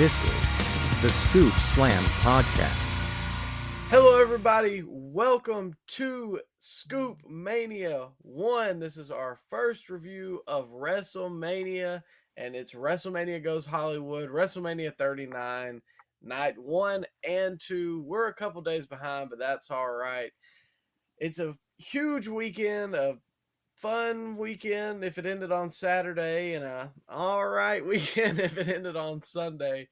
This is the Scoop Slam Podcast. Hello, everybody. Welcome to ScoopMania 1. This is our first review of Wrestlemania, and it's Wrestlemania Goes Hollywood, Wrestlemania 39, Night 1 and 2. We're a couple days behind, but that's all right. It's a huge weekend, a fun weekend if it ended on Saturday, and a all right weekend if it ended on Sunday.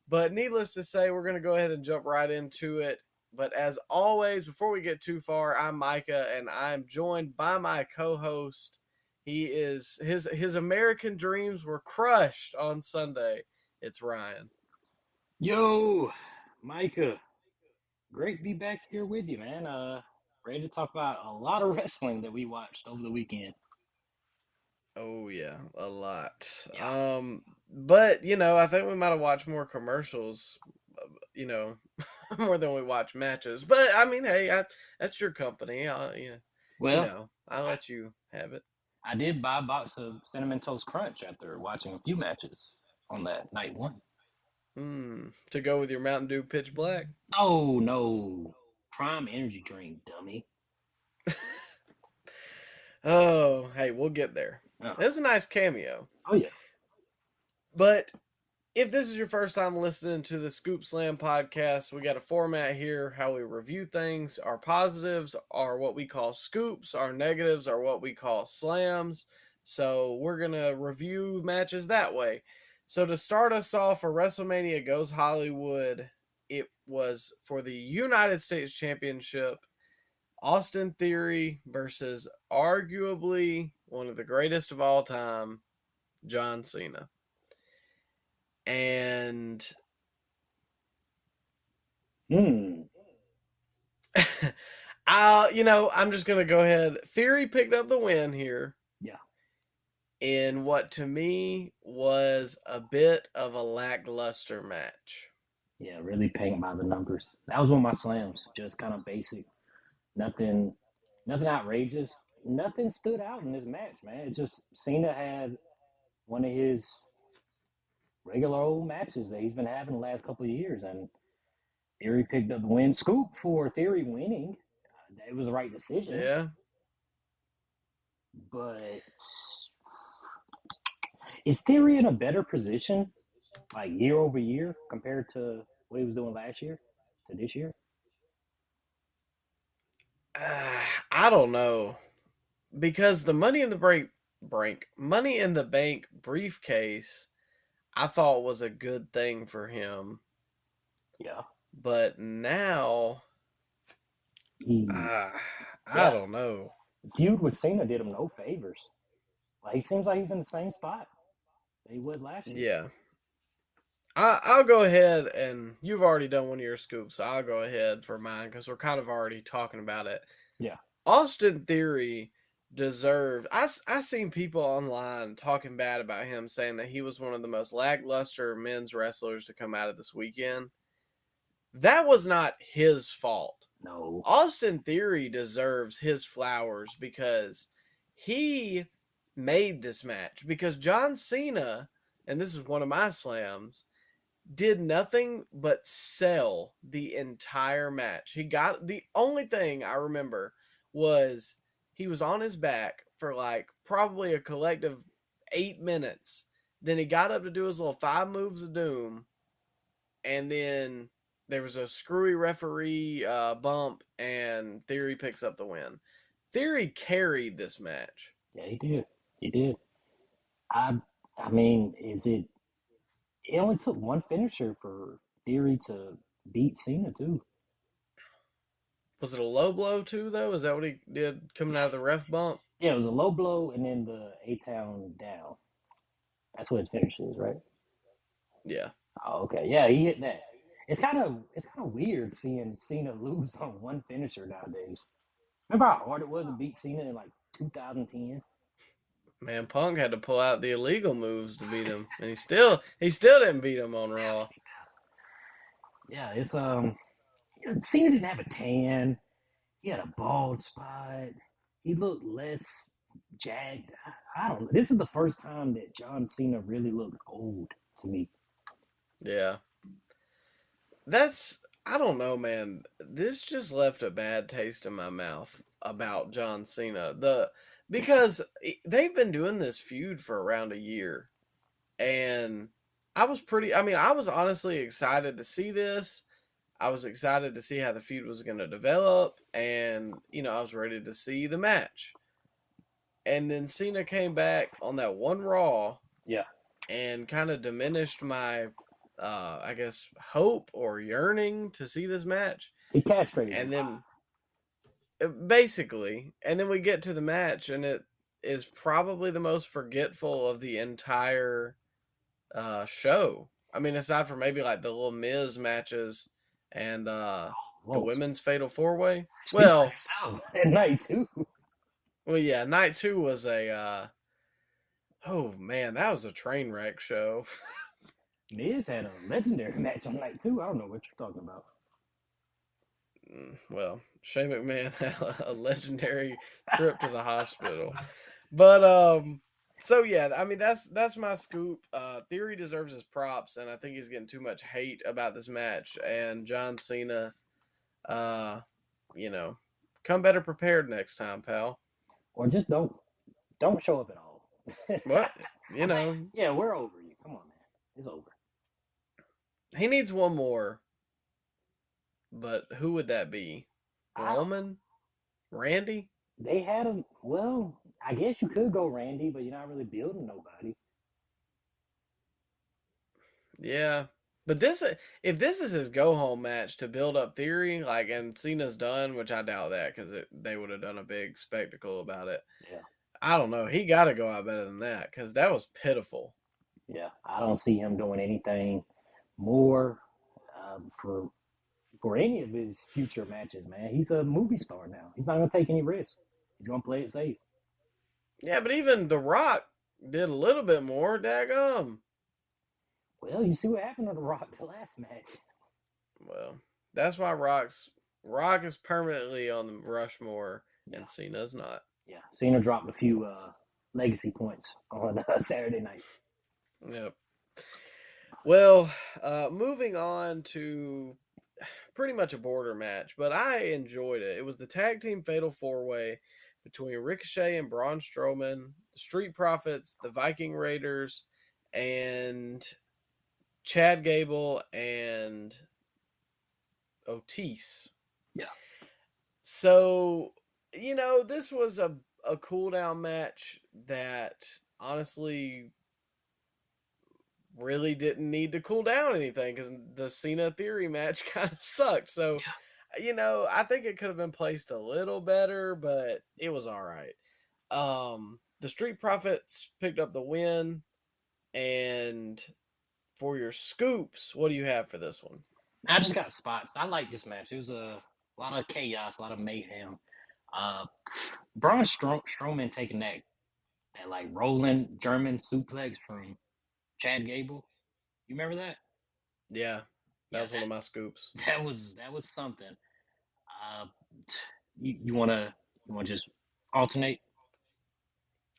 But needless to say, we're going to go ahead and jump right into it. But as always, before we get too far, I'm Micah, and I'm joined by my co-host. He is his American dreams were crushed on Sunday. It's Ryan. Yo, Micah. Great to be back here with you, man. Ready to talk about a lot of wrestling that we watched over the weekend. Oh yeah, a lot. Yeah. But I think we might have watched more commercials, more than we watch matches. But I mean, hey, that's your company. Well, I'll let you have it. I did buy a box of Cinnamon Toast Crunch after watching a few matches on that night one. To go with your Mountain Dew Pitch Black. Oh, no. Prime energy drink, dummy. Oh, hey, we'll get there. Oh, It was a nice cameo. oh yeah. But if this is your first time listening to the Scoop Slam podcast, we got a format here how we review things. Our positives are what we call scoops, our negatives are what we call slams. So we're going to review matches that way. So to start us off for WrestleMania Goes Hollywood, it was for the United States Championship, Austin Theory versus arguably one of the greatest of all time, John Cena. And I'm just gonna go ahead. Theory picked up the win here. Yeah. In what to me was a bit of a lackluster match. Yeah, really paint by the numbers. That was one of my slams. Just kind of basic. Nothing outrageous. Nothing stood out in this match, man. It's just Cena had one of his regular old matches that he's been having the last couple of years, and Theory picked up the win. Scoop for Theory winning. It was the right decision. Yeah. But is Theory in a better position, like year over year, compared to what he was doing last year to this year? I don't know, because the Money in the Bank briefcase, I thought was a good thing for him. Yeah. But now, I don't know. The feud with Cena did him no favors. Like, he seems like he's in the same spot that he was last year. Yeah. I'll go ahead, and you've already done one of your scoops, so I'll go ahead for mine because we're kind of already talking about it. Yeah. Austin Theory deserved. I seen people online talking bad about him, saying that he was one of the most lackluster men's wrestlers to come out of this weekend. That was not his fault. No. Austin Theory deserves his flowers because he made this match. Because John Cena, and this is one of my slams, did nothing but sell the entire match. The only thing I remember was he was on his back for like probably a collective 8 minutes. Then he got up to do his little 5 moves of doom, and then there was a screwy referee bump, and Theory picks up the win. Theory carried this match. Yeah, he did. He did. I mean, it only took one finisher for Theory to beat Cena, too. Was it a low blow, too, though? Is that what he did coming out of the ref bump? Yeah, it was a low blow and then the A-Town down. That's what his finish is, right? Yeah. Oh, okay. Yeah, he hit that. It's kind of weird seeing Cena lose on one finisher nowadays. Remember how hard it was to beat Cena in like 2010? Man, Punk had to pull out the illegal moves to beat him, and he still didn't beat him on Raw. Yeah, it's Cena didn't have a tan. He had a bald spot. He looked less jagged. I don't know. This is the first time that John Cena really looked old to me. Yeah. I don't know, man. This just left a bad taste in my mouth about John Cena. Because they've been doing this feud for around a year, and I was honestly excited to see this. I was excited to see how the feud was going to develop, and I was ready to see the match. And then Cena came back on that one Raw Yeah. and kind of diminished my I guess hope or yearning to see this match. He castrated you. And then basically, and then we get to the match, and it is probably the most forgetful of the entire show. I mean, aside from maybe like the little Miz matches and the Whoa. women's fatal 4-way. Speak for Well, yourself. At night, too. yeah, night 2 was a oh man, that was a train wreck show. Miz had a legendary match on night, too. I don't know what you're talking about. Well, Shane McMahon had a legendary trip to the hospital. But so yeah, I mean that's my scoop. Theory deserves his props, and I think he's getting too much hate about this match. And John Cena, uh, you know, come better prepared next time, pal. Or just don't show up at all. What? I think, yeah, we're over you. Come on, man. It's over. He needs one more, but who would that be? Roman? Randy? They had him. Well, I guess you could go Randy, but you're not really building nobody. Yeah. But if this is his go home match to build up Theory, like, and Cena's done, which I doubt that because they would have done a big spectacle about it. Yeah. I don't know. He got to go out better than that because that was pitiful. Yeah, I don't see him doing anything more for any of his future matches, man. He's a movie star now. He's not gonna take any risks. He's gonna play it safe. Yeah, but even The Rock did a little bit more. Daggum. Well, you see what happened to The Rock the last match. Well, that's why Rock is permanently on the Rushmore, and Cena's not. Yeah, Cena dropped a few legacy points on Saturday night. Yep. Well, moving on to pretty much a border match, but I enjoyed it. It was the tag team fatal 4-way between Ricochet and Braun Strowman, the Street Profits, the Viking Raiders, and Chad Gable and Otis. Yeah. So, this was a cool down match that honestly really didn't need to cool down anything because the Cena Theory match kind of sucked. So, I think it could have been placed a little better, but it was all right. The Street Profits picked up the win, and for your scoops, what do you have for this one? I just got spots. I like this match. It was a lot of chaos, a lot of mayhem. Braun Strowman taking that like rolling German suplex from Chad Gable. You remember that? Yeah, that was one of my scoops. That was something. Uh, you wanna just alternate?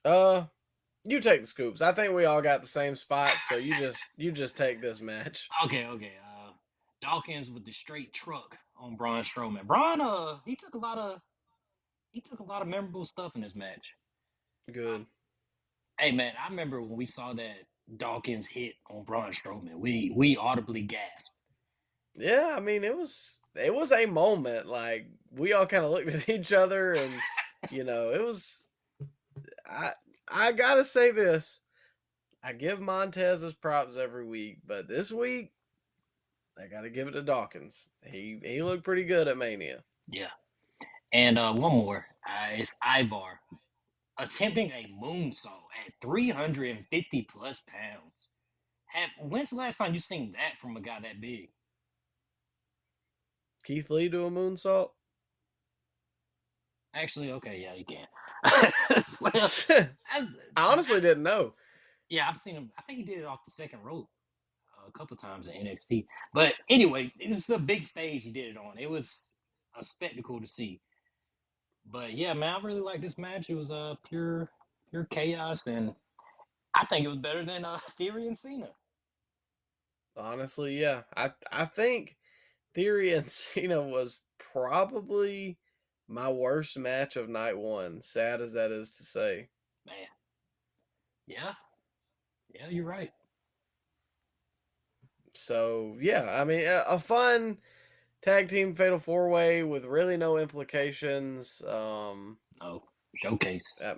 You take the scoops. I think we all got the same spots, so you just take this match. Okay. Dawkins with the straight truck on Braun Strowman. Braun, he took a lot of memorable stuff in this match. Good. Hey man, I remember when we saw that Dawkins hit on Braun Strowman. We audibly gasped. Yeah, I mean it was a moment. Like we all kind of looked at each other, and it was. I gotta say this. I give Montez his props every week, but this week I gotta give it to Dawkins. He looked pretty good at Mania. Yeah. And one more. It's Ivar attempting a moonsault at 350 plus pounds. When's the last time you seen that from a guy that big? Keith Lee do a moonsault? Actually, okay, yeah, you can. Well, I honestly didn't know. Yeah, I've seen him. I think he did it off the second rope a couple times in NXT. But anyway, this is a big stage he did it on. It was a spectacle to see. But yeah, man, I really like this match. It was pure chaos, and I think it was better than Theory and Cena. Honestly, yeah. I think Theory and Cena was probably my worst match of night one. Sad as that is to say. Man, yeah, yeah, you're right. So yeah, I mean, a fun tag team fatal four way with really no implications. No showcase. Uh,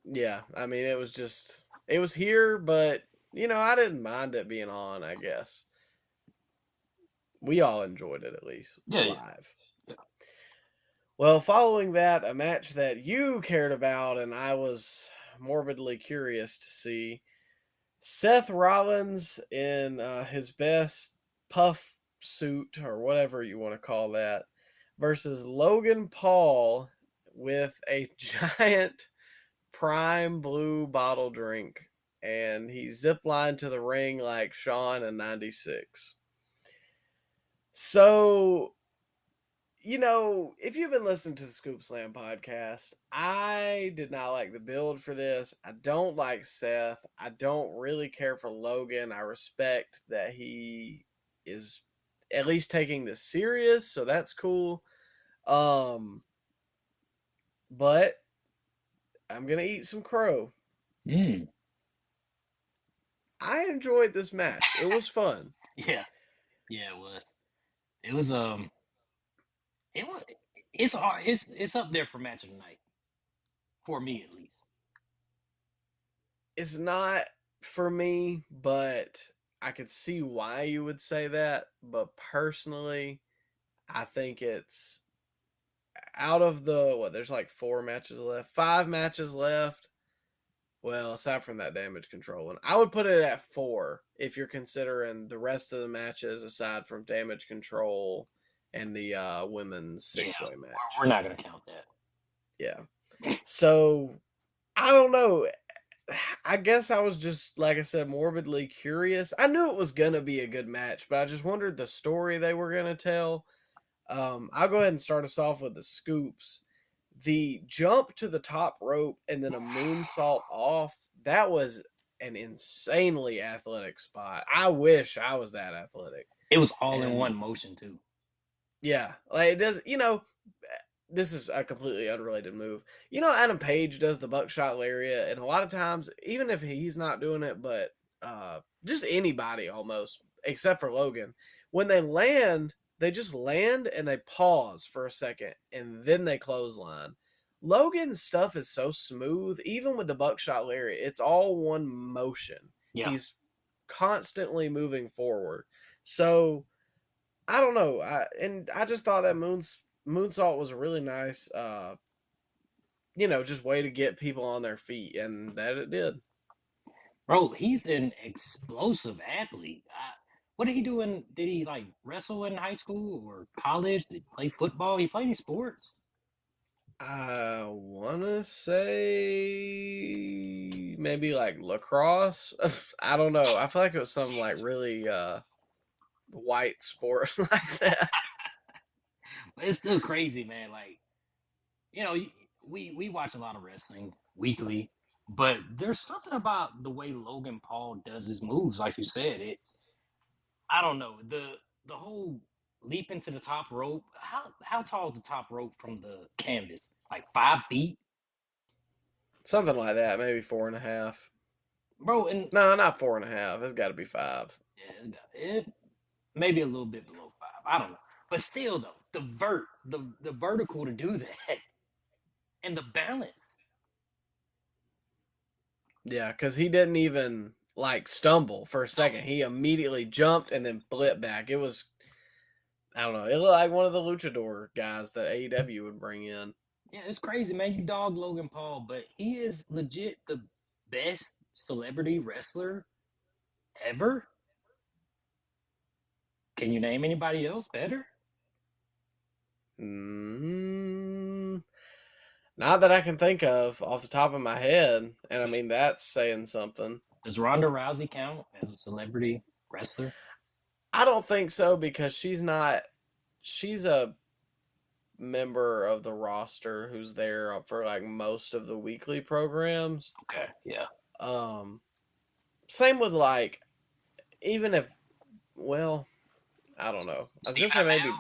yeah, I mean, it was here, but I didn't mind it being on. I guess we all enjoyed it, at least Yeah, yeah, live. yeah. Well, following that, a match that you cared about and I was morbidly curious to see, Seth Rollins in his best puff suit or whatever you want to call that versus Logan Paul with a giant prime blue bottle drink, and he ziplined to the ring like Sean in '96. So, if you've been listening to the Scoop Slam podcast, I did not like the build for this. I don't like Seth. I don't really care for Logan. I respect that he is at least taking this serious, so that's cool. Um, but I'm gonna eat some crow. Mm. I enjoyed this match. It was fun. Yeah, yeah, it was. It was it was it's up there for match of the night for me at least. It's not for me, but I could see why you would say that. But personally, I think it's out of the there's like 4 matches left, 5 matches left. Well, aside from that damage control one, I would put it at 4 if you're considering the rest of the matches aside from damage control and the women's Yeah, six-way match. we're not gonna count that. Yeah. So I don't know. I guess I was just, like I said, morbidly curious. I knew it was gonna be a good match, but I just wondered the story they were gonna tell. I'll go ahead and start us off with the scoops. The jump to the top rope and then a moonsault off, that was an insanely athletic spot. I wish I was that athletic. It was all in And one motion too. yeah, like it does, this is a completely unrelated move. Adam Page does the buckshot lariat, and a lot of times, even if he's not doing it, but just anybody almost, except for Logan, when they just land and they pause for a second, and then they clothesline. Logan's stuff is so smooth, even with the buckshot lariat. It's all one motion. Yeah. He's constantly moving forward. So I don't know. I just thought that moonsault was a really nice, just way to get people on their feet, and that it did. Bro, he's an explosive athlete. What did he do did he like wrestle in high school or college? Did he play football? He played any sports? I want to say maybe like lacrosse. I don't know. I feel like it was some like really white sport like that. But it's still crazy, man. Like, you know, we watch a lot of wrestling weekly, but there's something about the way Logan Paul does his moves. Like you said, I don't know the whole leap into the top rope. How tall is the top rope from the canvas? Like 5 feet, Something like that. Maybe 4.5. bro. And No, not 4.5. It's got to be 5. yeah, it maybe a little bit below 5. I don't know, but still though, the vertical to do that and the balance. Yeah, because he didn't even like stumble for a second. He immediately jumped and then flipped back. It was, I don't know. It looked like one of the luchador guys that AEW would bring in. Yeah, it's crazy, man. You dog Logan Paul, but he is legit the best celebrity wrestler ever. Can you name anybody else better? Mm, not that I can think of off the top of my head. And I mean, that's saying something. Does Ronda Rousey count as a celebrity wrestler? I don't think so because she's a member of the roster who's there for like most of the weekly programs. Okay, yeah. Same with like, even if well, I don't know. I was gonna Stephen say maybe.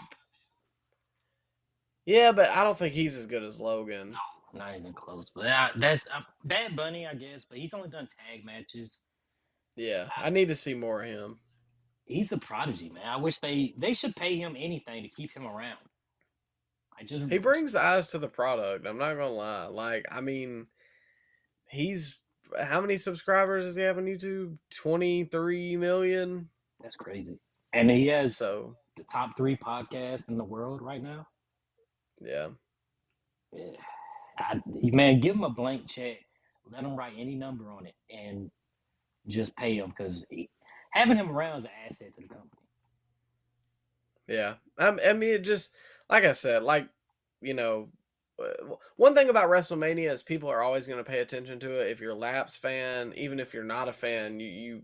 Yeah, but I don't think he's as good as Logan. Amell? Not even close. But that's Bad Bunny, I guess. But he's only done tag matches. Yeah, I need to see more of him. He's a prodigy, man. I wish they should pay him anything to keep him around. I just He brings eyes to the product. I'm not gonna lie. Like, I mean, he's how many subscribers does he have on YouTube? 23 million. that's crazy. And he has So the top 3 podcasts in the world right now. yeah, Yeah. Man, give him a blank check. Let him write any number on it and just pay him because having him around is an asset to the company. yeah. I mean, it just like I said, like you know, one thing about WrestleMania is people are always going to pay attention to it. If you're a Laps fan, even if you're not a fan, you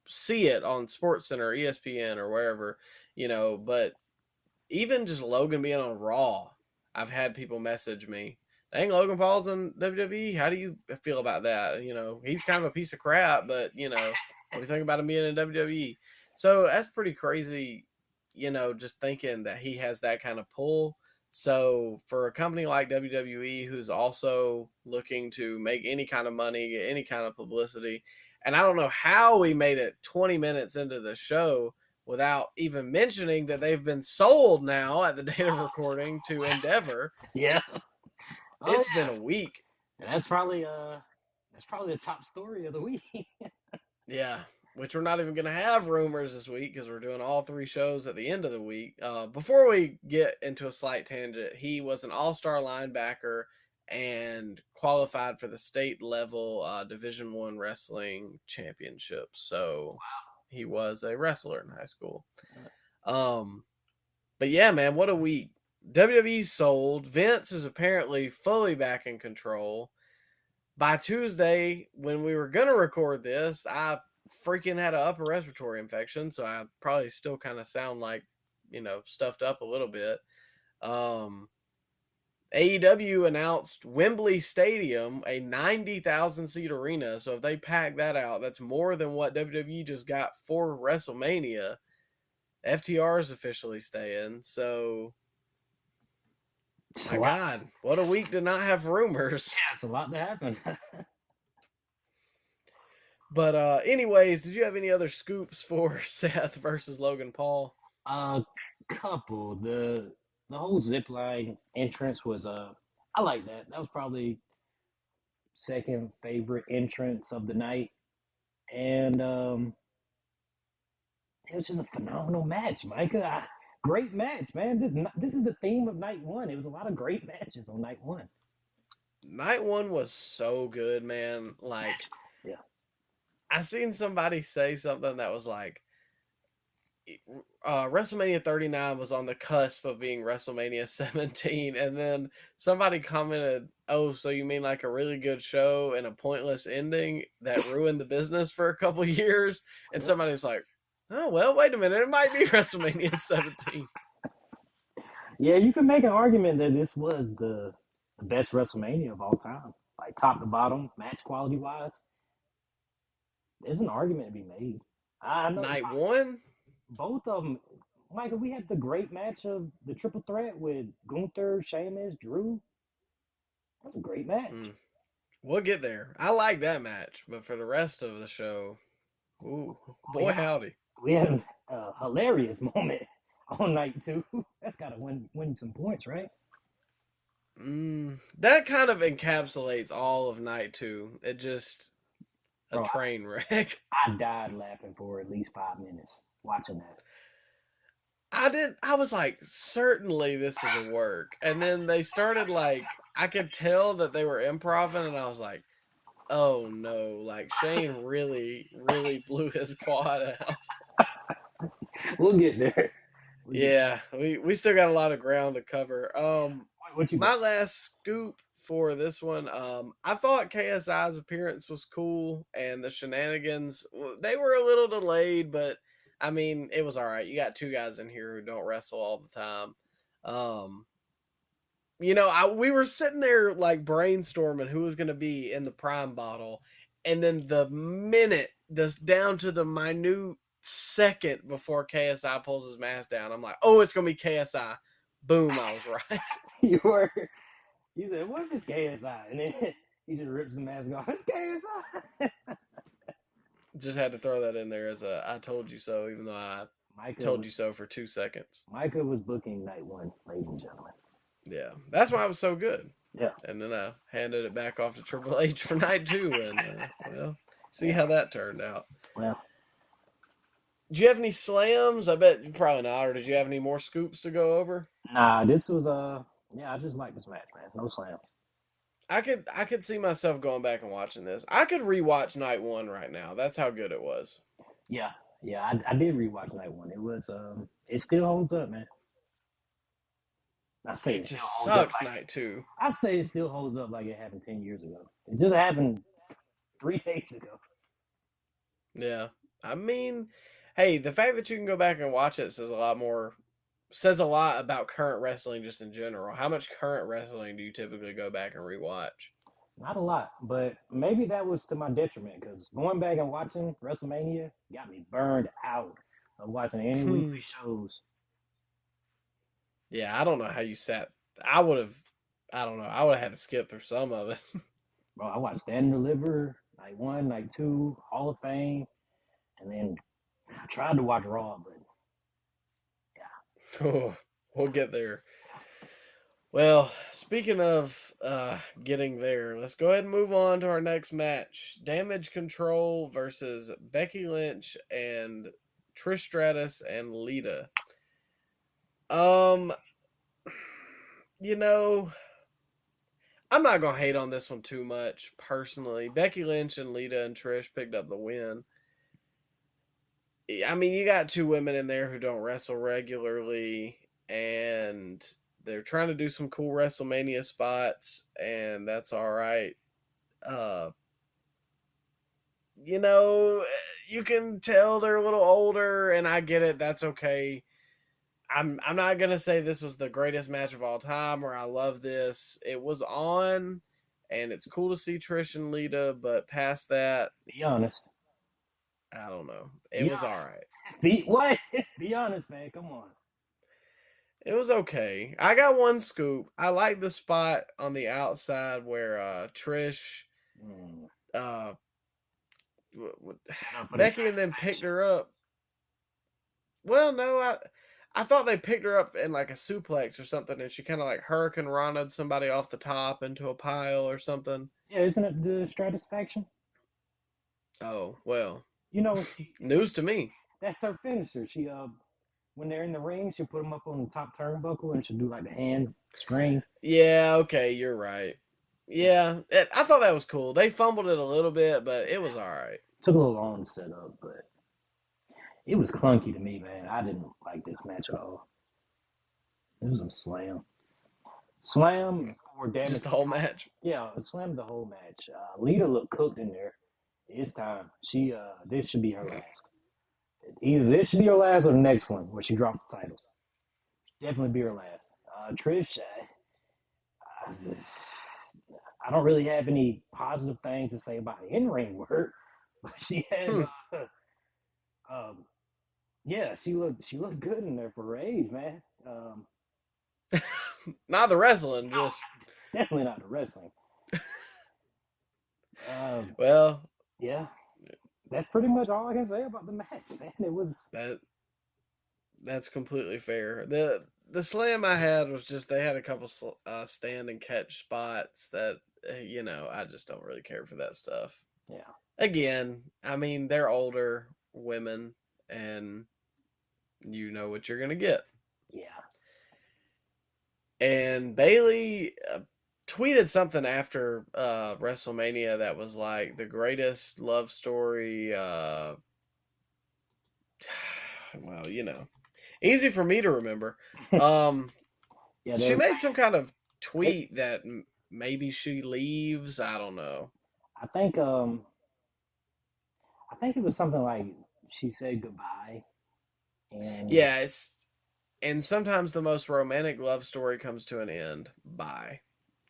see it on SportsCenter, ESPN, or wherever, But even just Logan being on Raw, I've had people message me, "Dang, Logan Paul's in WWE. How do you feel about that? He's kind of a piece of crap, but what do you think about him being in WWE?" So that's pretty crazy, just thinking that he has that kind of pull. So for a company like WWE, who's also looking to make any kind of money, get any kind of publicity, and I don't know how we made it 20 minutes into the show without even mentioning that they've been sold now at the date of recording to Endeavor. Yeah. Oh It's yeah. been a week. And that's probably the top story of the week. Yeah, which we're not even going to have rumors this week because we're doing all 3 shows at the end of the week. Before we get into a slight tangent, he was an all-star linebacker and qualified for the state level Division I wrestling championships. So he was a wrestler in high school. But yeah, man, what a week. WWE sold. Vince is apparently fully back in control. By Tuesday, when we were going to record this, I freaking had an upper respiratory infection, so I probably still kind of sound like, stuffed up a little bit. AEW announced Wembley Stadium, a 90,000 seat arena. So if they pack that out, that's more than what WWE just got for WrestleMania. FTR is officially staying. So, It's a my lot. God, what a week to not have rumors. Yeah, it's a lot to happen. But anyways, did you have any other scoops for Seth versus Logan Paul? Couple. The whole zip line entrance was I like that. That was probably second favorite entrance of the night. And it was just a phenomenal match, Micah. Great match, man. This is the theme of night one. It was a lot of great matches on night one. Night one was so good, man. Like, Yeah. I seen somebody say something that was like, WrestleMania 39 was on the cusp of being WrestleMania 17, and then somebody commented, "Oh, so you mean like a really good show and a pointless ending that ruined the business for a couple years?" And somebody's like, "Oh, well, wait a minute, it might be WrestleMania 17." Yeah, you can make an argument that this was the best WrestleMania of all time, like top to bottom, match quality wise. There's an argument to be made. I know Night one, both of them. Michael, we had the great match of the triple threat with Gunther, Sheamus, Drew. That was a great match. we'll get there. I like that match, but for the rest of the show, ooh, boy Yeah, howdy. we had a hilarious moment on night two. That's got to win some points, right? That kind of encapsulates all of night two. It just a Bro, train wreck. I died laughing for at least 5 minutes watching that. I was like, certainly this is a work. And then they started like, I could tell that they were improvising, and I was like, oh no, like Shane really, really blew his quad out. We'll get there. Yeah, we still got a lot of ground to cover. What you My got? last scoop for this one, I thought KSI's appearance was cool, and the shenanigans, they were a little delayed, but I mean, it was all right. You got 2 guys in here who don't wrestle all the time. We were sitting there like brainstorming who was going to be in the prime bottle, and then the minute, this down to the minute second before KSI pulls his mask down. I'm like, oh, it's gonna be KSI. Boom, I was right. You were. You said, "What if it's KSI?" And then he just rips the mask off. It's KSI. Just had to throw that in there as a I told you so, even though I told you so for 2 seconds. Micah was booking night one, ladies and gentlemen. Yeah, that's why it was so good. Yeah. And then I handed it back off to Triple H for night 2, and well, see how that turned out. Well, did you have any slams? I bet you probably not. Or did you have any more scoops to go over? nah, this was I just like this match, man. No slams. I could see myself going back and watching this. I could rewatch night 1 right now. That's how good it was. Yeah, I did rewatch night one. It was it still holds up, man. I say it just sucks night 2. I say it still holds up like it happened 10 years ago. It just happened 3 days ago. Yeah, I mean, hey, the fact that you can go back and watch it says a lot about current wrestling just in general. How much current wrestling do you typically go back and rewatch? Not a lot, but maybe that was to my detriment because going back and watching WrestleMania got me burned out of watching any weekly shows. Yeah, I don't know how you sat. I don't know. I would have had to skip through some of it. Bro, I watched Stand and Deliver, night 1, night 2, Hall of Fame, and then I tried to watch Raw, but yeah. Oh, we'll get there. Well, speaking of getting there, let's go ahead and move on to our next match. Damage Control versus Becky Lynch and Trish Stratus and Lita. You know, I'm not going to hate on this one too much, personally. Becky Lynch and Lita and Trish picked up the win. I mean, you got 2 women in there who don't wrestle regularly, and they're trying to do some cool WrestleMania spots, and that's all right. You know, you can tell they're a little older, and I get it. That's okay. I'm not gonna say this was the greatest match of all time or I love this. It was on, and it's cool to see Trish and Lita, but past that, Be honest. I don't know. It was all right. Be honest, man. Come on. It was okay. I got one scoop. I like the spot on the outside where Trish, Becky, and then picked her up. Well, no, I thought they picked her up in like a suplex or something, and she kind of like Hurricane Rana'd somebody off the top into a pile or something. Yeah, isn't it the Stratusfaction? Oh, well. You know, news to me. That's her finisher. She when they're in the ring, she'll put them up on the top turnbuckle and she'll do like the hand string. Yeah, okay, you're right. Yeah, I thought that was cool. They fumbled it a little bit, but it was all right. Took a little long to set up, but it was clunky to me, man. I didn't like this match at all. This was a slam. Slam or damage. Just the whole match? Yeah, slam the whole match. Lita looked cooked in there. It's time. This should be her last. Either this should be her last or the next one where she dropped the titles. Definitely be her last. Trish, I don't really have any positive things to say about in-ring work, but she had, she looked good in there for her age, man. Not the wrestling, just definitely not the wrestling. Well, yeah, that's pretty much all I can say about the match, man. It was that's completely fair. The slam I had was just they had a couple stand and catch spots that I just don't really care for that stuff. Yeah. Again, I mean they're older women, and you know what you're gonna get. Yeah. And Bayley tweeted something after WrestleMania that was like the greatest love story. Well, easy for me to remember. She made some kind of tweet that maybe she leaves. I don't know. I think it was something like she said goodbye. And yeah, and sometimes the most romantic love story comes to an end. Bye.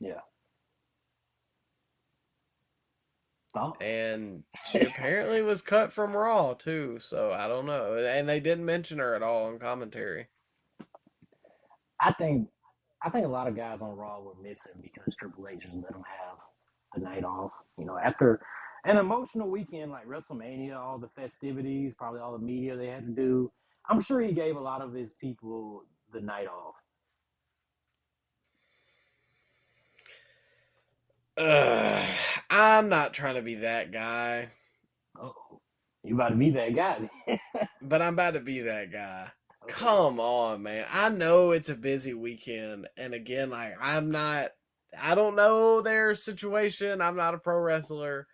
Yeah. Thoughts? And she apparently was cut from Raw too, so I don't know. And they didn't mention her at all in commentary. I think I think a lot of guys on Raw were missing because Triple H just let them have the night off. After an emotional weekend like WrestleMania, all the festivities, probably all the media they had to do. I'm sure he gave a lot of his people the night off. I'm not trying to be that guy, Oh, you about to be that guy? but I'm about to be that guy. Okay. Come on, man. I know it's a busy weekend, and again, like I don't know their situation. I'm not a pro wrestler,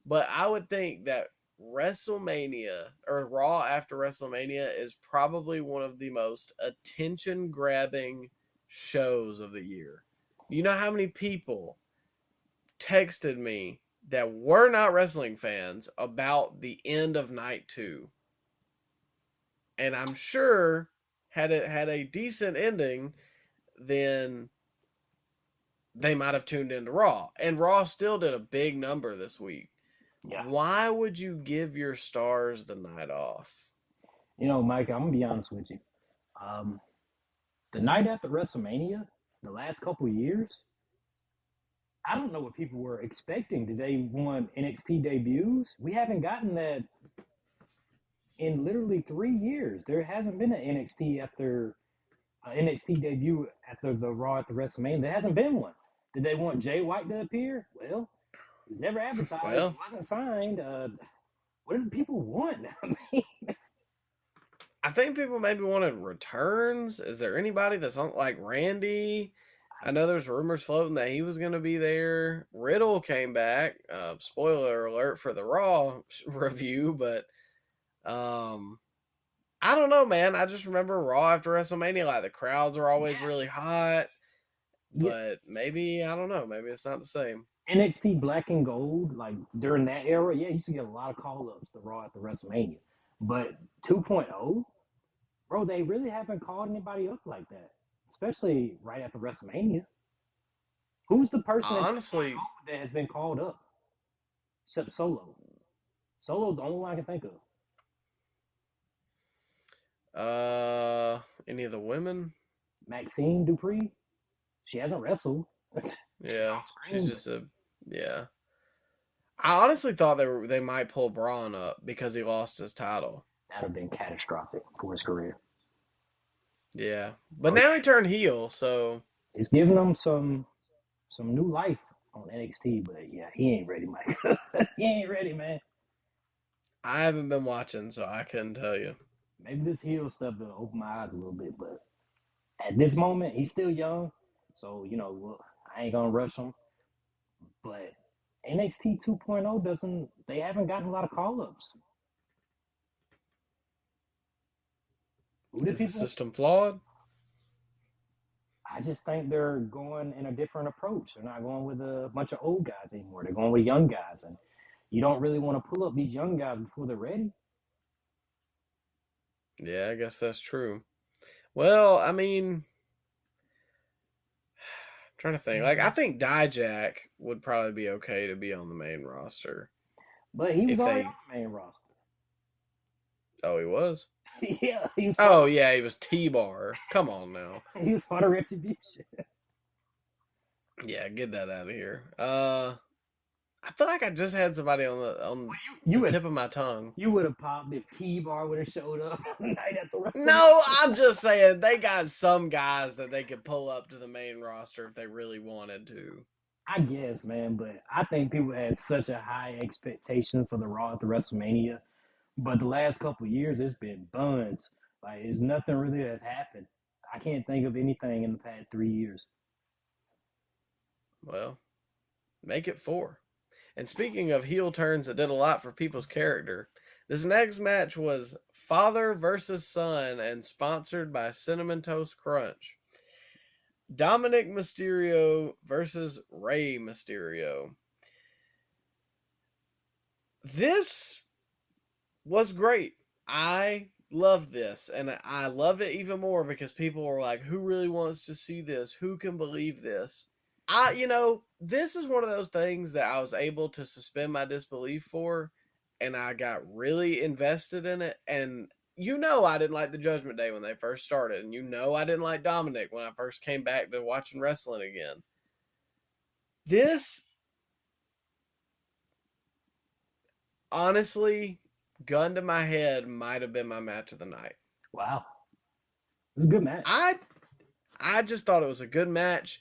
but I would think that WrestleMania or Raw after WrestleMania is probably one of the most attention grabbing shows of the year. You know how many people texted me that were not wrestling fans about the end of night 2? And I'm sure had it had a decent ending, then they might have tuned into Raw. And Raw still did a big number this week. Yeah. Why would you give your stars the night off? Mike, I'm gonna be honest with you. Um, the night after WrestleMania, the last couple years, I don't know what people were expecting. Did they want NXT debuts? We haven't gotten that in literally 3 years. There hasn't been an NXT debut after the Raw at the WrestleMania. There hasn't been one. Did they want Jay White to appear? Well, he was never advertised. Well, He wasn't signed. What did people want? I mean, I think people maybe wanted returns. Is there anybody that's on, like Randy? I know there's rumors floating that he was going to be there. Riddle came back. Spoiler alert for the Raw review, but I don't know, man. I just remember Raw after WrestleMania, like the crowds are always really hot, yeah, but maybe I don't know. Maybe it's not the same. NXT Black and Gold, like during that era, yeah, you used to get a lot of call ups to Raw at the WrestleMania. But 2.0, bro, they really haven't called anybody up like that, especially right after WrestleMania. Who's the person in 2.0 Honestly, that has been called up except Solo? Solo's the only one I can think of. any of the women? Maxine Dupree, she hasn't wrestled. She's Yeah, on she's screen. just yeah. I honestly thought they might pull Braun up because he lost his title. That would have been catastrophic for his career. Yeah, but Oh now yeah, he turned heel, so it's giving him some new life on NXT. But yeah, he ain't ready, Mike. He ain't ready, man. I haven't been watching, so I couldn't tell you. Maybe this heel stuff will open my eyes a little bit, but at this moment, he's still young, so I ain't gonna rush him. But NXT 2.0 doesn't. They haven't gotten a lot of call ups. Who did Is the people? system flawed? I just think they're going in a different approach. They're not going with a bunch of old guys anymore. They're going with young guys, and you don't really want to pull up these young guys before they're ready. Yeah, I guess that's true. Well, I mean, I'm trying to think. Like, I think Dijak would probably be okay to be on the main roster But he was if already they. on the main roster. Oh, he was. Yeah, he was. Oh yeah, he was T-Bar. Come on now. He was part of Retribution. Yeah, get that out of here. I feel like I just had somebody on You the would tip of my tongue. you would have popped if T-Bar would have showed up the night after WrestleMania. No, I'm just saying they got some guys that they could pull up to the main roster if they really wanted to. I guess, man, but I think people had such a high expectation for the Raw at the WrestleMania. But the last couple of years, it's been buns. Like, there's nothing really has happened. I can't think of anything in the past 3 years. Well, make it 4. And speaking of heel turns that did a lot for people's character, this next match was father versus son and sponsored by Cinnamon Toast Crunch. Dominic Mysterio versus Rey Mysterio. This was great. I love this, and I love it even more because people are like, who really wants to see this? Who can believe this? This is one of those things that I was able to suspend my disbelief for, and I got really invested in it. And I didn't like the Judgment Day when they first started, and I didn't like Dominic when I first came back to watching wrestling again. This, honestly, gun to my head, might have been my match of the night. Wow. It was a good match. I just thought it was a good match.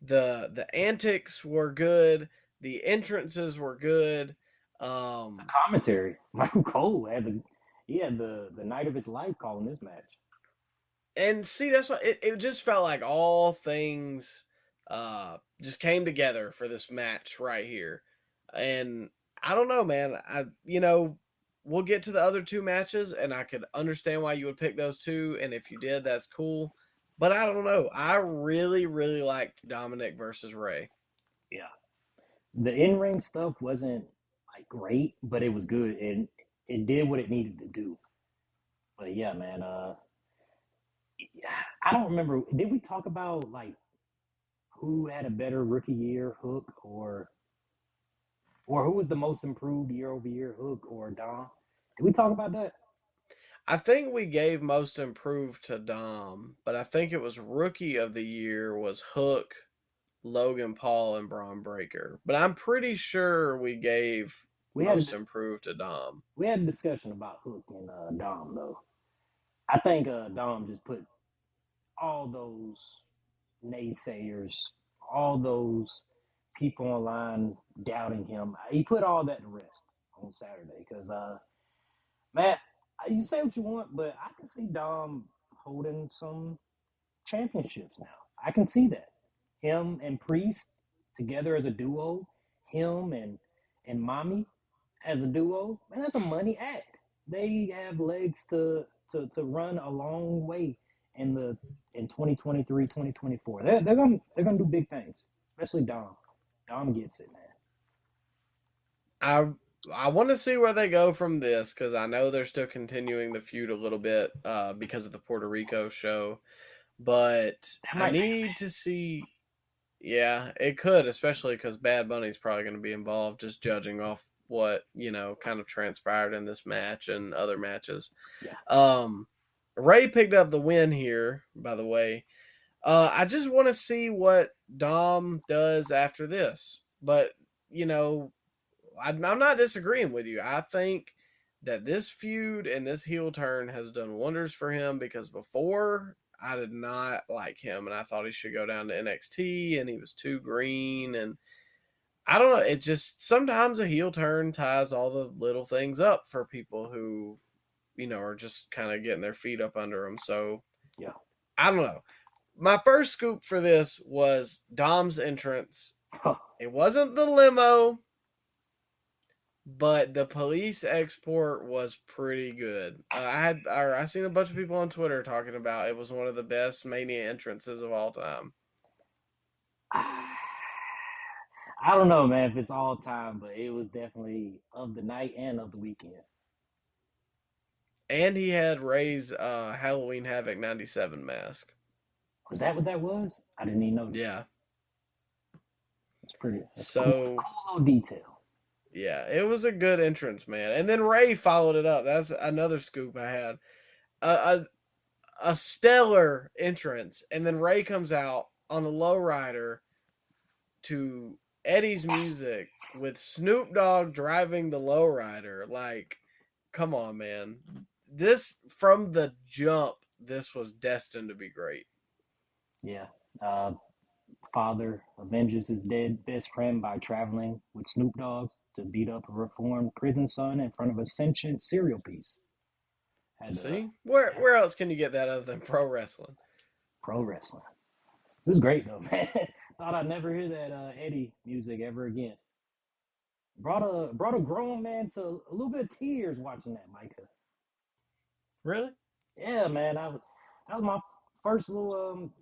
The antics were good. The entrances were good. The commentary. Michael Cole had the night of his life calling this match. And see, that's what it just felt like all things just came together for this match right here. And I don't know, man. We'll get to the other two matches, and I could understand why you would pick those two. And if you did, that's cool. But I don't know. I really, really liked Dominic versus Ray. Yeah. The in-ring stuff wasn't like great, but it was good and it did what it needed to do. But yeah, man, I don't remember. Did we talk about like who had a better rookie year, Hook or who was the most improved year over year, Hook or Dom? Did we talk about that? I think we gave most improved to Dom, but I think it was rookie of the year was Hook, Logan Paul, and Braun Breaker. But I'm pretty sure we gave most improved to Dom. We had a discussion about Hook and Dom though. I think Dom just put all those naysayers, all those people online doubting him. He put all that to rest on Saturday because, Matt, you say what you want, but I can see Dom holding some championships now. I can see that. Him and Priest together as a duo, him and Mommy as a duo, man, that's a money act. They have legs to run a long way in 2023, 2024. They're gonna do big things, especially Dom. Dom gets it, man. I want to see where they go from this because I know they're still continuing the feud a little bit because of the Puerto Rico show, but I need to see. Yeah, it could, especially because Bad Bunny's probably going to be involved, just judging off what kind of transpired in this match and other matches. Yeah. Ray picked up the win here, by the way. I just want to see what Dom does after this, but I'm not disagreeing with you. I think that this feud and this heel turn has done wonders for him because before I did not like him and I thought he should go down to NXT and he was too green and I don't know. It just sometimes a heel turn ties all the little things up for people who, are just kind of getting their feet up under them. So, yeah, I don't know. My first scoop for this was Dom's entrance. It wasn't the limo, but the police export was pretty good. I seen a bunch of people on Twitter talking about it was one of the best Mania entrances of all time. I don't know, man, if it's all time, but it was definitely of the night and of the weekend. And he had Ray's Halloween Havoc 97 mask. Was that what that was? I didn't even know. Yeah. It's pretty. Cool little detail. Yeah, it was a good entrance, man. And then Ray followed it up. That's another scoop I had. A stellar entrance. And then Ray comes out on a lowrider to Eddie's music with Snoop Dogg driving the lowrider. Like, come on, man. This, from the jump, this was destined to be great. Yeah. Father avenges his dead best friend by traveling with Snoop Dogg to beat up a reformed prison son in front of a sentient cereal piece. See? Where else can you get that other than pro wrestling? Pro wrestling. It was great, though, man. Thought I'd never hear that Eddie music ever again. Brought a grown man to a little bit of tears watching that, Micah. Really? Yeah, man. That was my first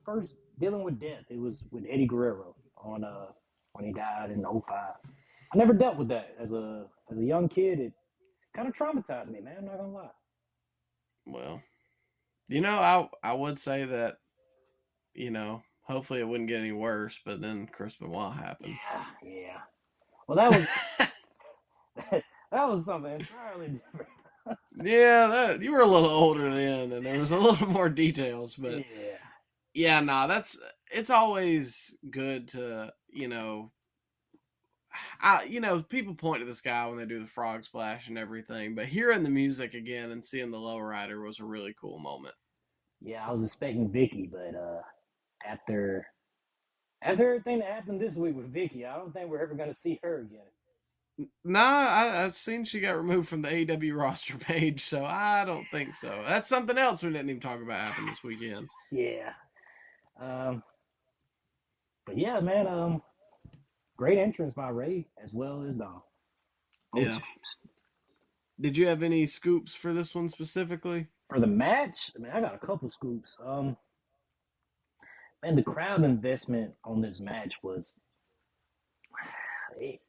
first dealing with death. It was with Eddie Guerrero on when he died in 05. I never dealt with that as a young kid. It kind of traumatized me, man. I'm not gonna lie. Well, I would say that, Hopefully it wouldn't get any worse, but then Chris Benoit happened. Yeah. Well, that was that was something entirely different. Yeah, you were a little older then, and there was a little more details, but Yeah. yeah, nah, it's always good to, people point to the sky when they do the frog splash and everything, but hearing the music again and seeing the lowrider was a really cool moment. Yeah, I was expecting Vicky, but after everything that happened this week with Vicky, I don't think we're ever gonna see her again. Nah, I've seen she got removed from the AW roster page, so I don't think so. That's something else we didn't even talk about happened this weekend. Yeah. Um, but yeah, man. Great entrance by Ray as well as Dom. Both Yeah. scoops. Did you have any scoops for this one specifically? For the match, I mean, I got a couple scoops. Man, the crowd investment on this match was it,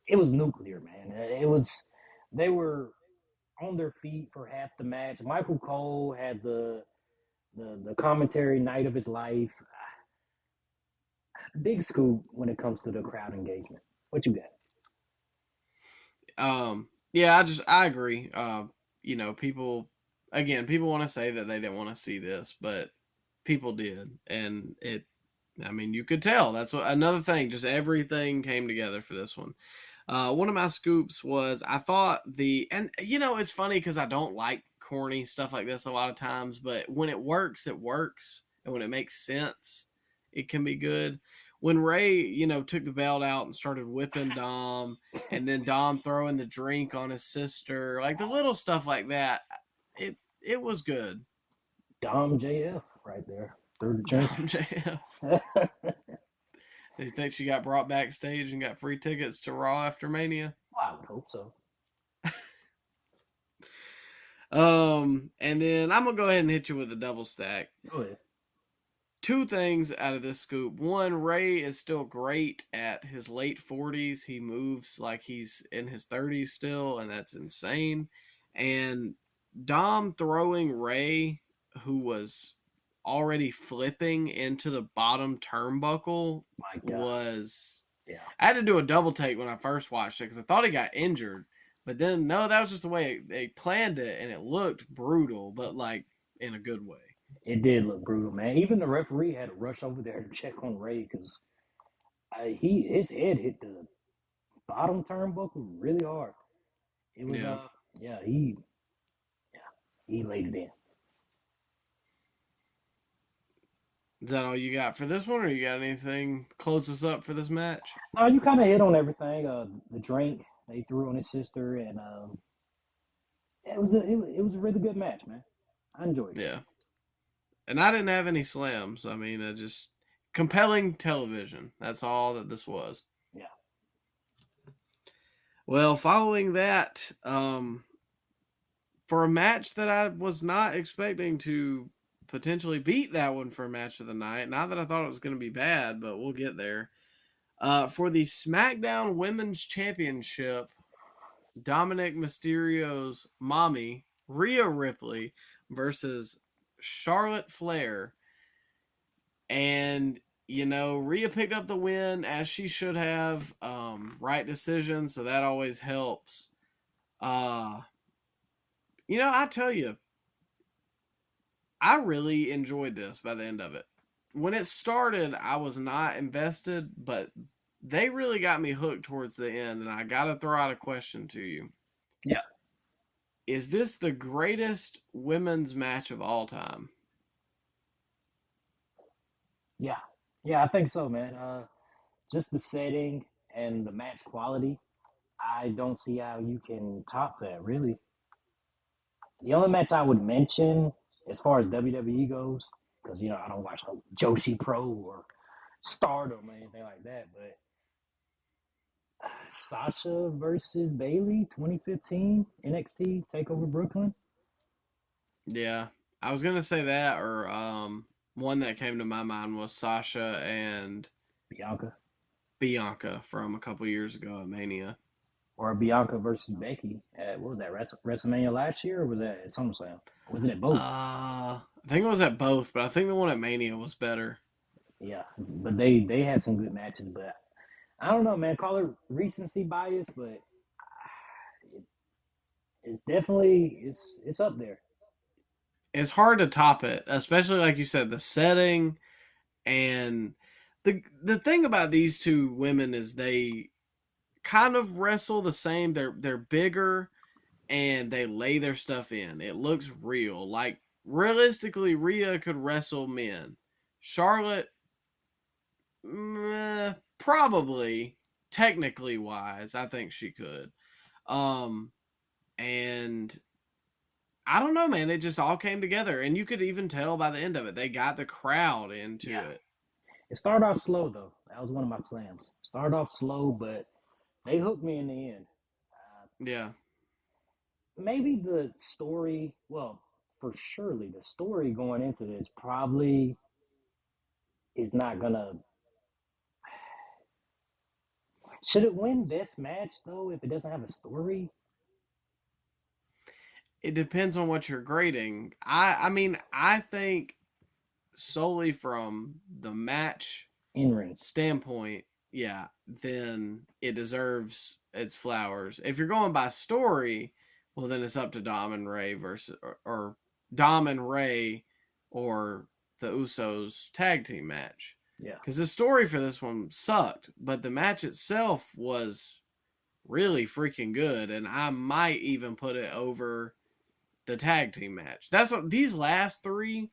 it was nuclear, man. They were on their feet for half the match. Michael Cole had the commentary night of his life. Big scoop when it comes to the crowd engagement. What you got? Yeah, I agree. People want to say that they didn't want to see this, but people did, and I mean, you could tell. That's another thing. Just everything came together for this one. One of my scoops was I thought it's funny because I don't like corny stuff like this a lot of times, but when it works, and when it makes sense, it can be good. When Ray, took the belt out and started whipping Dom, and then Dom throwing the drink on his sister, like the little stuff like that, it was good. Dom JF right there through the drink. Dom JF. Do you think she got brought backstage and got free tickets to Raw after Mania? Well, I would hope so. And then I'm gonna go ahead and hit you with a double stack. Go ahead. Two things out of this scoop. One, Ray is still great at his late 40s. He moves like he's in his 30s still, and that's insane. And Dom throwing Ray, who was already flipping into the bottom turnbuckle, My God. was. Yeah. I had to do a double take when I first watched it because I thought he got injured. But then, no, that was just the way they planned it, and it looked brutal, but like in a good way. It did look brutal, man. Even the referee had to rush over there to check on Ray because his head hit the bottom turnbuckle really hard. It was Yeah. he laid it in. Is that all you got for this one, or you got anything close us up for this match? No, you kind of hit on everything. The drink they threw on his sister, and it was a really good match, man. I enjoyed it. Yeah. And I didn't have any slams. I mean, just compelling television. That's all that this was. Yeah. Well, following that, for a match that I was not expecting to potentially beat that one for a match of the night, not that I thought it was going to be bad, but we'll get there. For the SmackDown Women's Championship, Dominic Mysterio's mommy, Rhea Ripley, versus Charlotte Flair. And, Rhea picked up the win as she should have. Right decision, so that always helps. I tell you, I really enjoyed this by the end of it. When it started, I was not invested, but they really got me hooked towards the end, and I got to throw out a question to you. Yeah. Is this the greatest women's match of all time? Yeah, I think so, man. Just the setting and the match quality, I don't see how you can top that, really. The only match I would mention as far as WWE goes, because I don't watch no Joshi Pro or Stardom or anything like that, but Sasha versus Bailey, 2015 NXT Takeover Brooklyn. Yeah, I was gonna say that, or one that came to my mind was Sasha and Bianca from a couple years ago at Mania. Or Bianca versus Becky at, what was that, WrestleMania last year, or was that at SummerSlam? Or was it at both? I think it was at both, but I think the one at Mania was better. Yeah, but they had some good matches, but I don't know, man. Call it recency bias, but it's definitely it's up there. It's hard to top it, especially like you said, the setting and the thing about these two women is they kind of wrestle the same. They're bigger and they lay their stuff in. It looks real. Like realistically, Rhea could wrestle men. Charlotte, probably technically wise, I think she could. Um, and I don't know, man. It just all came together, and you could even tell by the end of it, they got the crowd into Yeah, it. it started off slow though. That was one of my slams. Started off slow, but they hooked me in the end. Yeah, Maybe the story, well, for surely the story going into this probably is not gonna. Should it win best match though if it doesn't have a story it depends on what you're grading. I mean, I think solely from the match in ring? standpoint, yeah, then it deserves its flowers. If you're going by story, well, then it's up to Dom and Ray versus or Dom and Ray or the Usos tag team match. Yeah, Because the story for this one sucked, but the match itself was really freaking good, and I might even put it over the tag team match. That's what these last three.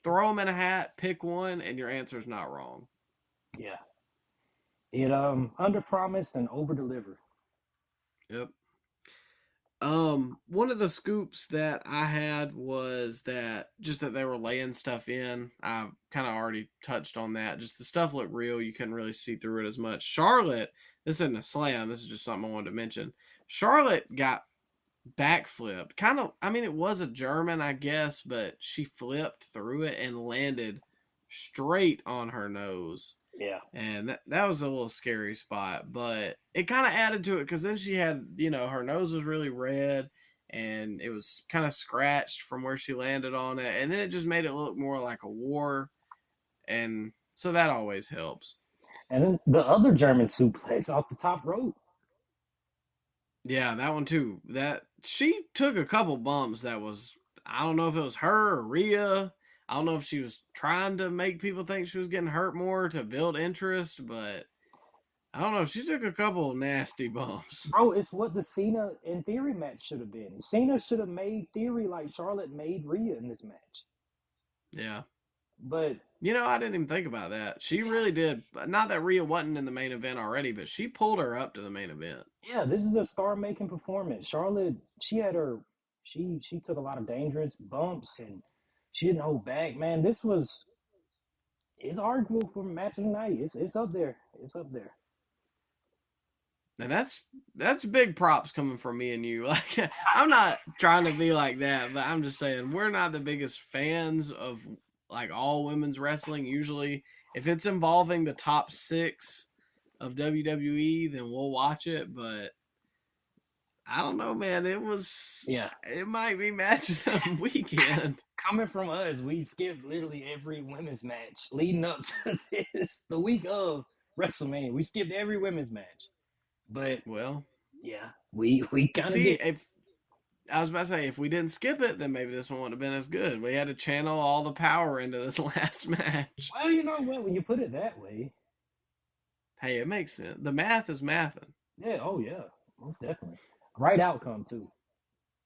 Throw them in a hat, pick one, and your answer's not wrong. yeah. It under promised and over delivered. Yep. One of the scoops that I had was that just that they were laying stuff in. I kind of already touched on that. Just the stuff looked real. You couldn't really see through it as much. Charlotte, this isn't a slam. This is just something I wanted to mention. Charlotte got backflipped. Kind of, I mean, it was a German, I guess, but she flipped through it and landed straight on her nose. Yeah, And that was a little scary spot, but it kind of added to it because then she had, her nose was really red and it was kind of scratched from where she landed on it. And then it just made it look more like a war. And so that always helps. and then the other German suplex off the top rope. Yeah, that one too. That she took a couple bumps that was, I don't know if it was her or Rhea. I don't know if she was trying to make people think she was getting hurt more to build interest, but I don't know. She took a couple nasty bumps. Bro, it's what the Cena in Theory match should have been. Cena should have made Theory like Charlotte made Rhea in this match. Yeah. But I didn't even think about that. She really did. Not that Rhea wasn't in the main event already, but she pulled her up to the main event. yeah, this is a star-making performance. Charlotte, she took a lot of dangerous bumps and she didn't hold back. Man, it's arguable for match of the night. It's up there. It's up there. And that's big props coming from me and you. Like I'm not trying to be like that, but I'm just saying we're not the biggest fans of like all women's wrestling. Usually, if it's involving the top 6 of WWE, then we'll watch it. But I don't know, man. Yeah. It might be match of the weekend. Coming from us, we skipped literally every women's match leading up to this. The week of WrestleMania, we skipped every women's match. But Well, yeah, we kind of see did. if I was about to say if we didn't skip it, then maybe this one wouldn't have been as good. We had to channel all the power into this last match. Well, you know what? When you put it that way, Hey, it makes sense. The math is mathing. yeah, oh yeah, most definitely. Right outcome too.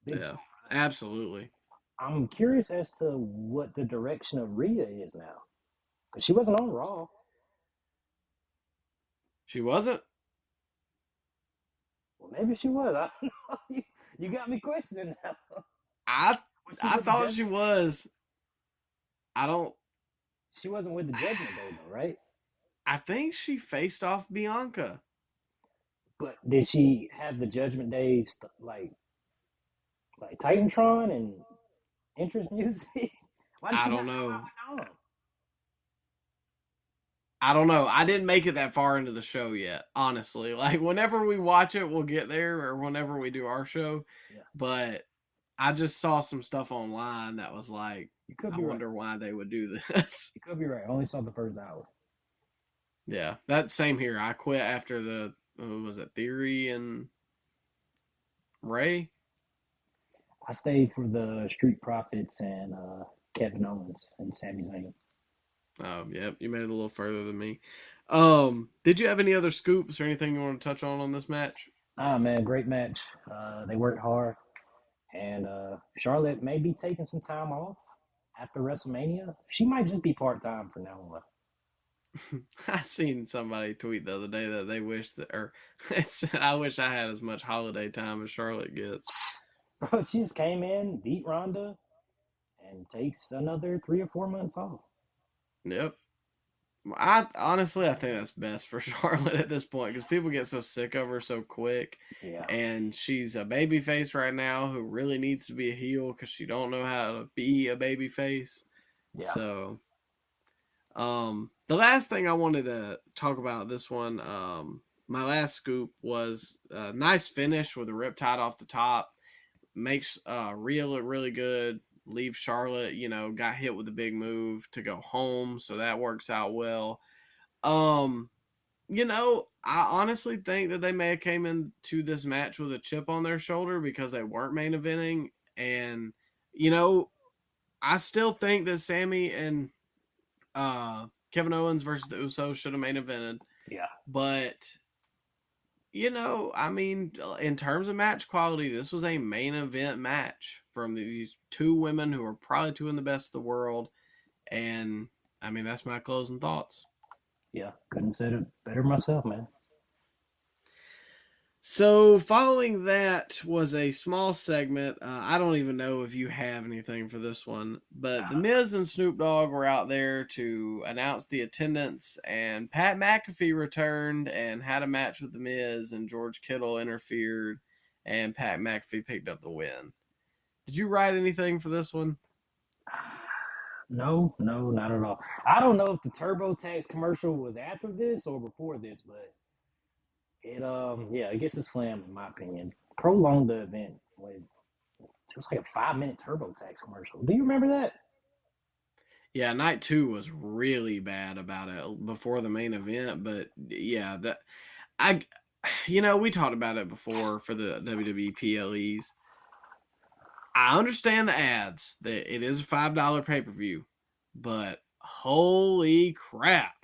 Big Yeah, score. absolutely. I'm curious as to what the direction of Rhea is now, because she wasn't on Raw. She wasn't. Well, maybe she was. I don't know. You got me questioning now. I Was she I with the thought she Judgment? was. I don't. She wasn't with the Judgment Day though, right? I think she faced off Bianca. But did she have the Judgment Days like Titantron and entrance music? Why did I she don't not come know. out with Dom? I don't know. I didn't make it that far into the show yet, honestly. Like whenever we watch it, we'll get there, or whenever we do our show. Yeah. But I just saw some stuff online that was like You could I be right. wonder why they would do this. You could be right. I only saw the first hour. Yeah, that same here. I quit after the was it Theory and Ray? I stayed for the Street Profits and Kevin Owens and Sami Zayn. Oh, yep, you made it a little further than me. Did you have any other scoops or anything you want to touch on this match? Ah, man, great match. They worked hard. And Charlotte may be taking some time off after WrestleMania. She might just be part time from now on. I seen somebody tweet the other day that they wish that, or I wish I had as much holiday time as Charlotte gets. Bro, she just came in, beat Ronda, and takes another 3 or 4 months off. Yep. I think that's best for Charlotte at this point because people get so sick of her so quick. Yeah. And she's a baby face right now who really needs to be a heel because she don't know how to be a baby face. Yeah. So, the last thing I wanted to talk about this one, my last scoop was a nice finish with a riptide off the top. Makes Rhea look really good. Leave Charlotte, got hit with a big move to go home, so that works out well. I honestly think that they may have came into this match with a chip on their shoulder because they weren't main eventing, and I still think that Sammy and Kevin Owens versus the Usos should have main evented. Yeah. But in terms of match quality, this was a main event match from these two women who are probably two of the best of the world. And, that's my closing thoughts. Yeah, couldn't say it better myself, man. So, following that was a small segment. I don't even know if you have anything for this one, but The Miz and Snoop Dogg were out there to announce the attendance, and Pat McAfee returned and had a match with The Miz, and George Kittle interfered, and Pat McAfee picked up the win. Did you write anything for this one? No, not at all. I don't know if the TurboTax commercial was after this or before this, but it gets a slam in my opinion. Prolonged the event. It was like a 5 minute TurboTax commercial. Do you remember that? Yeah, night 2 was really bad about it before the main event, but yeah, we talked about it before for the WWE PLEs. I understand the ads that it is a $5 pay-per-view, but holy crap.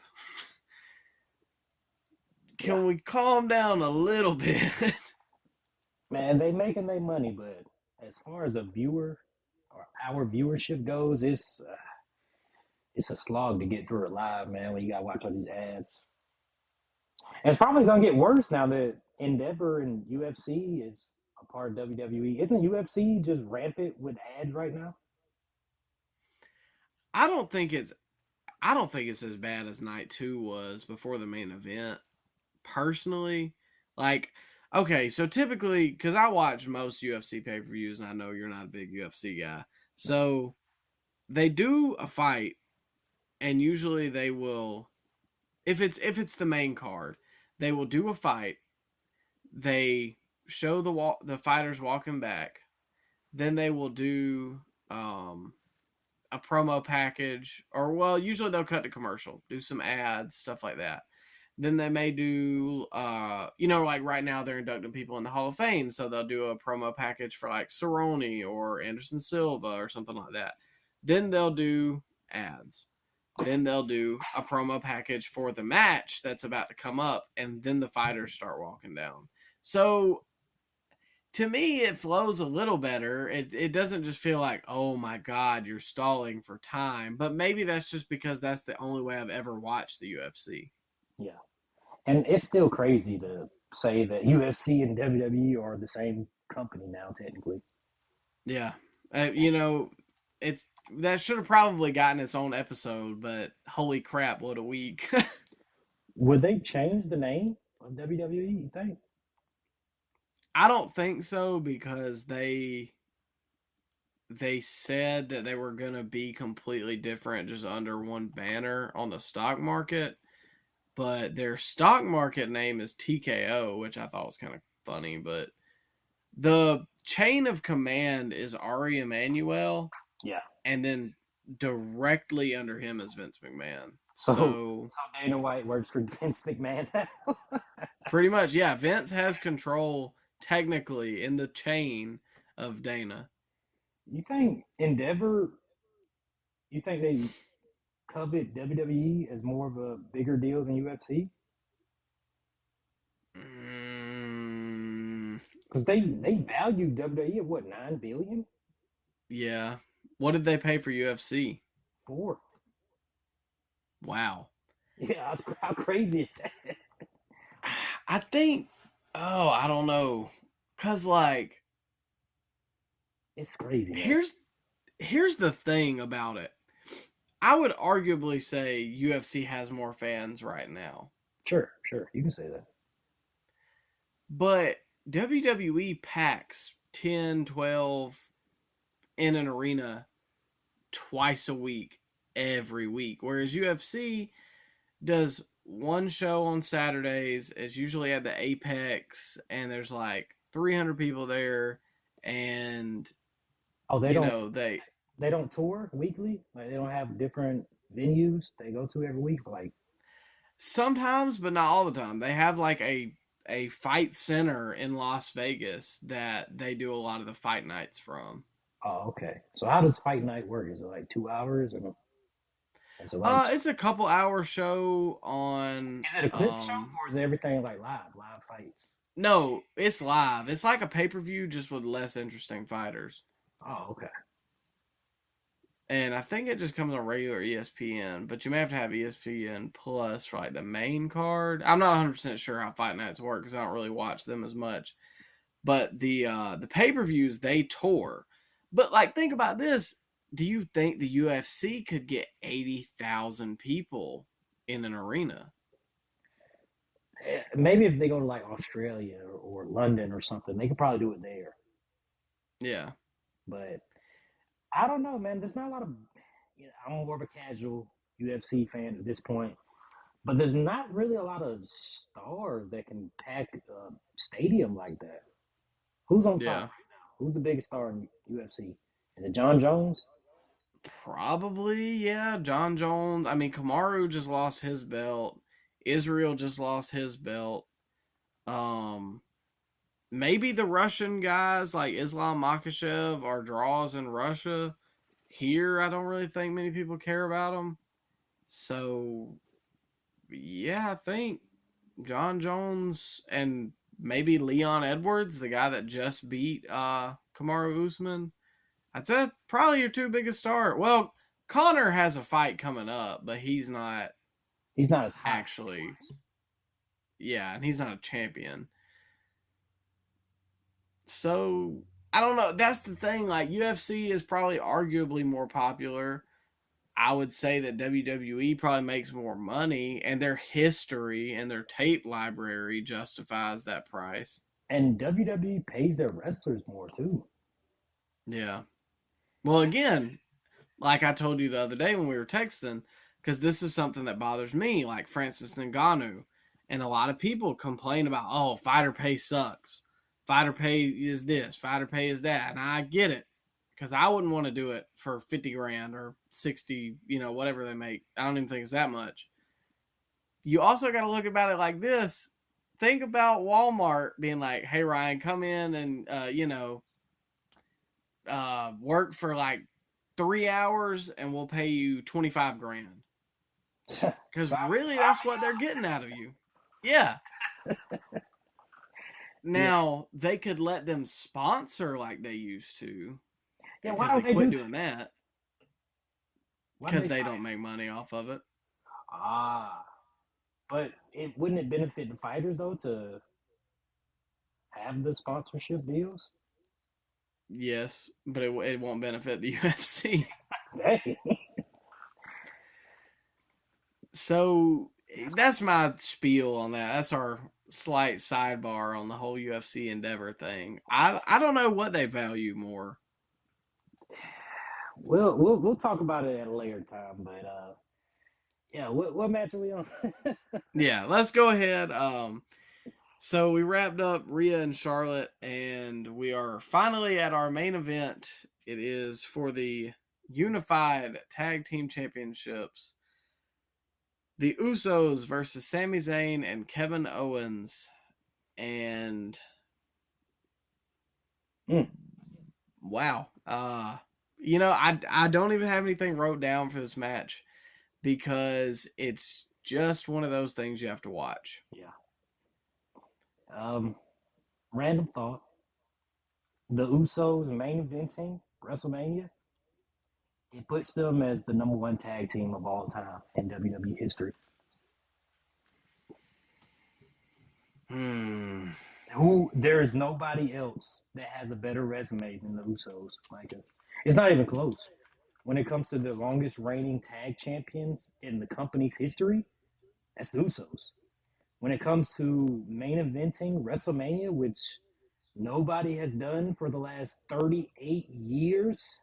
Can we calm down a little bit? Man, they making their money, but as far as a viewer or our viewership goes, it's a slog to get through it live, man, when you gotta watch all these ads. And it's probably gonna get worse now that Endeavor and UFC is a part of WWE. Isn't UFC just rampant with ads right now? I don't think it's as bad as night 2 was before the main event. Personally, okay, so typically, because I watch most UFC pay-per-views, and I know you're not a big UFC guy, so they do a fight, and usually they will, if it's the main card, they will do a fight. They show the fighters walking back, then they will do a promo package, or usually they'll cut to commercial, do some ads, stuff like that. Then they may do, like right now they're inducting people in the Hall of Fame, so they'll do a promo package for like Cerrone or Anderson Silva or something like that. Then they'll do ads. Then they'll do a promo package for the match that's about to come up, and then the fighters start walking down. So to me, it flows a little better. It doesn't just feel like, oh my God, you're stalling for time. But maybe that's just because that's the only way I've ever watched the UFC. Yeah. And it's still crazy to say that UFC and WWE are the same company now, technically. Yeah. That should have probably gotten its own episode, but holy crap, what a week. Would they change the name of WWE, you think? I don't think so because they said that they were going to be completely different just under one banner on the stock market. But their stock market name is TKO, which I thought was kind of funny. But the chain of command is Ari Emanuel. Yeah. And then directly under him is Vince McMahon. So So Dana White works for Vince McMahon now. pretty much, yeah, Vince has control technically in the chain of Dana. You think Endeavor? You think they covet WWE as more of a bigger deal than UFC? Because they value WWE at what, $9 billion? Yeah. What did they pay for UFC? 4. Wow. Yeah, how crazy is that? I think, I don't know. Cause like It's crazy, man. here's the thing about it. I would arguably say UFC has more fans right now. Sure, you can say that. But WWE packs 10, 12 in an arena twice a week, every week. Whereas UFC does one show on Saturdays, is usually at the Apex, and there's like 300 people there, and They they don't tour weekly. Like they don't have different venues they go to every week. Like sometimes, but not all the time. They have like a fight center in Las Vegas that they do a lot of the fight nights from. oh, okay. So how does Fight Night work? Is it like 2 hours or is it like? It's a couple hour show on. Is it a clip show or is it everything like live fights? No, it's live. It's like a pay-per-view just with less interesting fighters. Oh, okay. And I think it just comes on regular ESPN, but you may have to have ESPN Plus for like the main card. I'm not 100% sure how Fight Nights work because I don't really watch them as much. But the pay-per-views, they tour. But like, think about this. Do you think the UFC could get 80,000 people in an arena? Maybe if they go to like Australia or London or something, they could probably do it there. Yeah. But I don't know, man. There's not a lot of. I'm more of a casual UFC fan at this point, but there's not really a lot of stars that can pack a stadium like that. Who's on top right now? Who's the biggest star in UFC? Is it John Jones? Probably, yeah. John Jones. I mean, Kamaru just lost his belt. Israel just lost his belt. Maybe the Russian guys like Islam Makhachev are draws in Russia. Here, I don't really think many people care about them. So, yeah, I think John Jones and maybe Leon Edwards, the guy that just beat Kamaru Usman. I'd say probably your two biggest stars. Well, Connor has a fight coming up, but he's not. He's not as hot actually. Yeah, and he's not a champion. So I don't know. That's the thing. Like UFC is probably arguably more popular. I would say that WWE probably makes more money, and their history and their tape library justifies that price. And WWE pays their wrestlers more too. Yeah. Well, again, like I told you the other day when we were texting, because this is something that bothers me, like Francis Ngannou. And a lot of people complain about, oh, fighter pay sucks. Fighter pay is this, fighter pay is that. And I get it, because I wouldn't want to do it for 50 grand or 60, whatever they make. I don't even think it's that much. You also got to look about it like this. Think about Walmart being like, hey, Ryan, come in and, work for like 3 hours and we'll pay you 25 grand. Because really, that's what they're getting out of you. Yeah. Now, they could let them sponsor like they used to. Yeah, why don't they quit doing that? Because they don't make money off of it. But wouldn't it benefit the fighters, though, to have the sponsorship deals? Yes, but it won't benefit the UFC. Hey. So that's my spiel on that. That's our slight sidebar on the whole UFC Endeavor thing. I don't know what they value more. We'll talk about it at a later time, but yeah, what match are we on? Yeah, let's go ahead. So we wrapped up Rhea and Charlotte, and we are finally at our main event. It is for the Unified Tag Team Championships. The Usos versus Sami Zayn and Kevin Owens. And wow. I don't even have anything wrote down for this match because it's just one of those things you have to watch. Yeah. Random thought. The Usos main eventing WrestleMania, it puts them as the number one tag team of all time in WWE history. There is nobody else that has a better resume than the Usos, Micah. It's not even close. When it comes to the longest reigning tag champions in the company's history, that's the Usos. When it comes to main eventing WrestleMania, which nobody has done for the last 38 years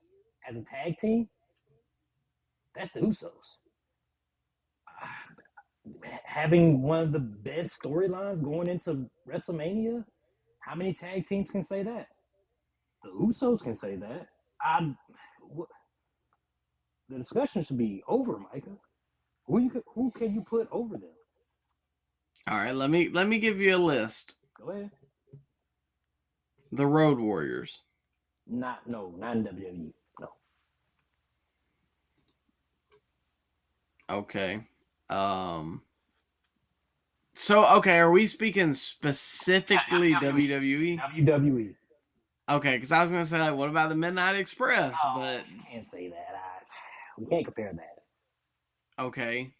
as a tag team, that's the Usos. Having one of the best storylines going into WrestleMania, how many tag teams can say that? The Usos can say that. The discussion should be over, Micah. Who can you put over them? All right, let me give you a list. Go ahead. The Road Warriors. Not in WWE. No. Okay. Are we speaking specifically WWE? WWE. Okay, because I was gonna say, like, what about the Midnight Express? But you can't say that. We can't compare that. Okay.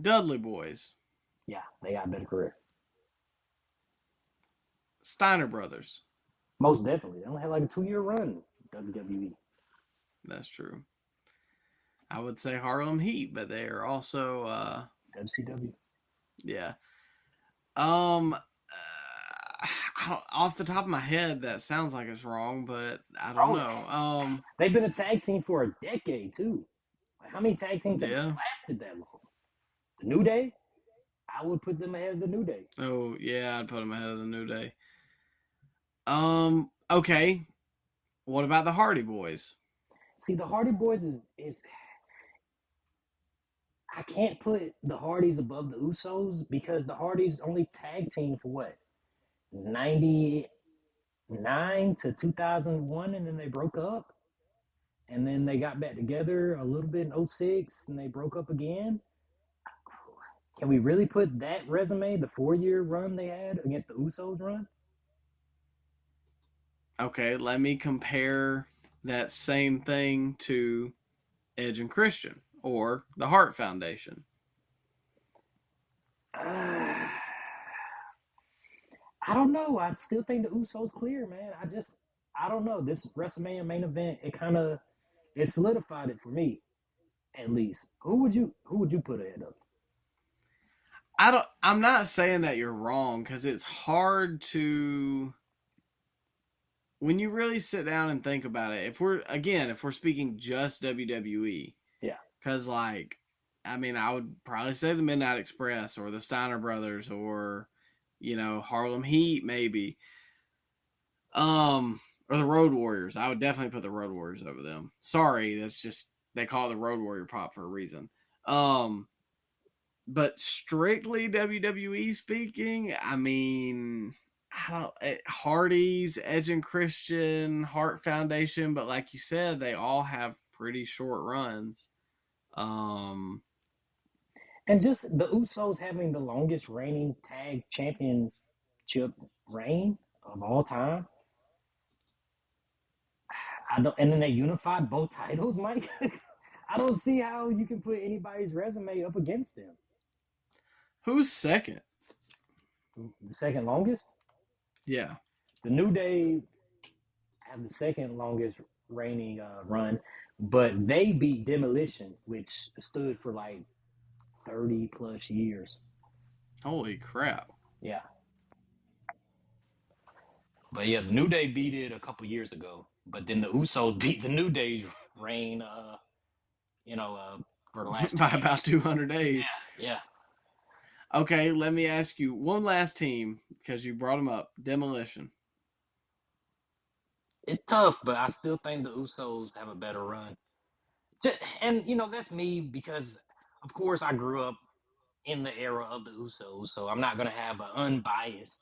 Dudley Boys. Yeah, they got a better career. Steiner Brothers. Most definitely. They only had like a 2-year run WWE. That's true. I would say Harlem Heat, but they are also WCW. Yeah. Off the top of my head, that sounds like it's wrong, but I don't know. They've been a tag team for a decade too. Like, how many tag teams have lasted that long? The New Day, I would put them ahead of the New Day. Oh yeah, I'd put them ahead of the New Day. Okay. What about the Hardy Boys? See, the Hardy Boys is I can't put the Hardys above the Usos because the Hardys only tag team for what? 99 to 2001, and then they broke up. And then they got back together a little bit in 06, and they broke up again. Can we really put that resume, the 4-year run they had, against the Usos run? Okay, let me compare that same thing to Edge and Christian or the Hart Foundation. I don't know. I still think the Usos clear, man. I don't know. This WrestleMania main event, it solidified it for me, at least. Who would you put ahead of? I'm not saying that you're wrong, because it's hard to, when you really sit down and think about it, if we're speaking just WWE. Yeah. Because, I would probably say the Midnight Express or the Steiner Brothers or, Harlem Heat maybe. Or the Road Warriors. I would definitely put the Road Warriors over them. Sorry, that's just, they call it the Road Warrior pop for a reason. But strictly WWE speaking, Hardy's, Edge and Christian, Hart Foundation, but like you said, they all have pretty short runs. And just the Usos having the longest reigning tag championship reign of all time. And then they unified both titles, Mike. I don't see how you can put anybody's resume up against them. Who's second? The second longest? Yeah. The New Day have the second longest reigning run, but they beat Demolition, which stood for like 30 plus years. Holy crap. Yeah. But yeah, the New Day beat it a couple years ago, but then the Usos beat the New Day's reign, for the last by about 200 days. Yeah. Okay, let me ask you one last team, because you brought them up. Demolition. It's tough, but I still think the Usos have a better run. And that's me because, of course, I grew up in the era of the Usos, so I'm not gonna have an unbiased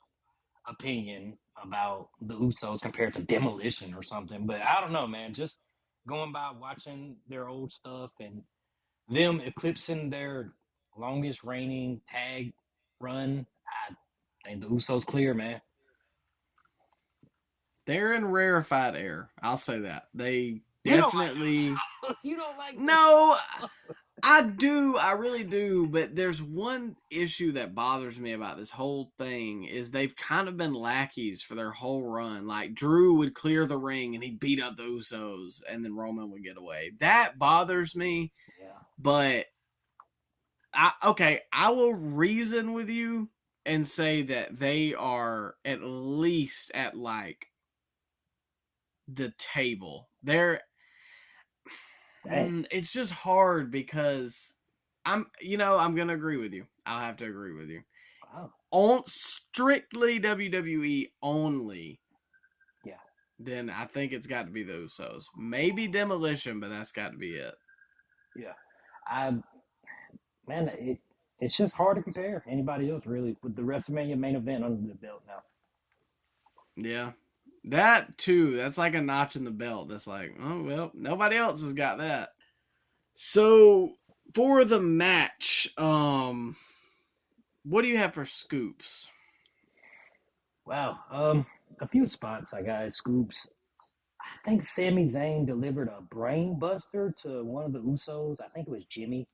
opinion about the Usos compared to Demolition or something. But I don't know, man. Just going by watching their old stuff and them eclipsing their longest reigning tag run, I think the Usos clear, man. They're in rarefied air. I'll say that. They You don't like definitely. the Usos. You don't like the No, I do. I really do. But there's one issue that bothers me about this whole thing is they've kind of been lackeys for their whole run. Like Drew would clear the ring and he'd beat up the Usos and then Roman would get away. That bothers me. Yeah. But I will reason with you and say that they are at least at like the table. It's just hard because I'm gonna agree with you. I'll have to agree with you. Wow. On strictly WWE only, Yeah. then I think it's got to be the Usos. Maybe Demolition, but that's got to be it. Yeah. I Man, it's just hard to compare anybody else really with the WrestleMania main event under the belt now. Yeah. That too, that's like a notch in the belt. That's like, oh well, nobody else has got that. So for the match, what do you have for scoops? Wow. A few spots I got as scoops. I think Sami Zayn delivered a brain buster to one of the Usos. I think it was Jimmy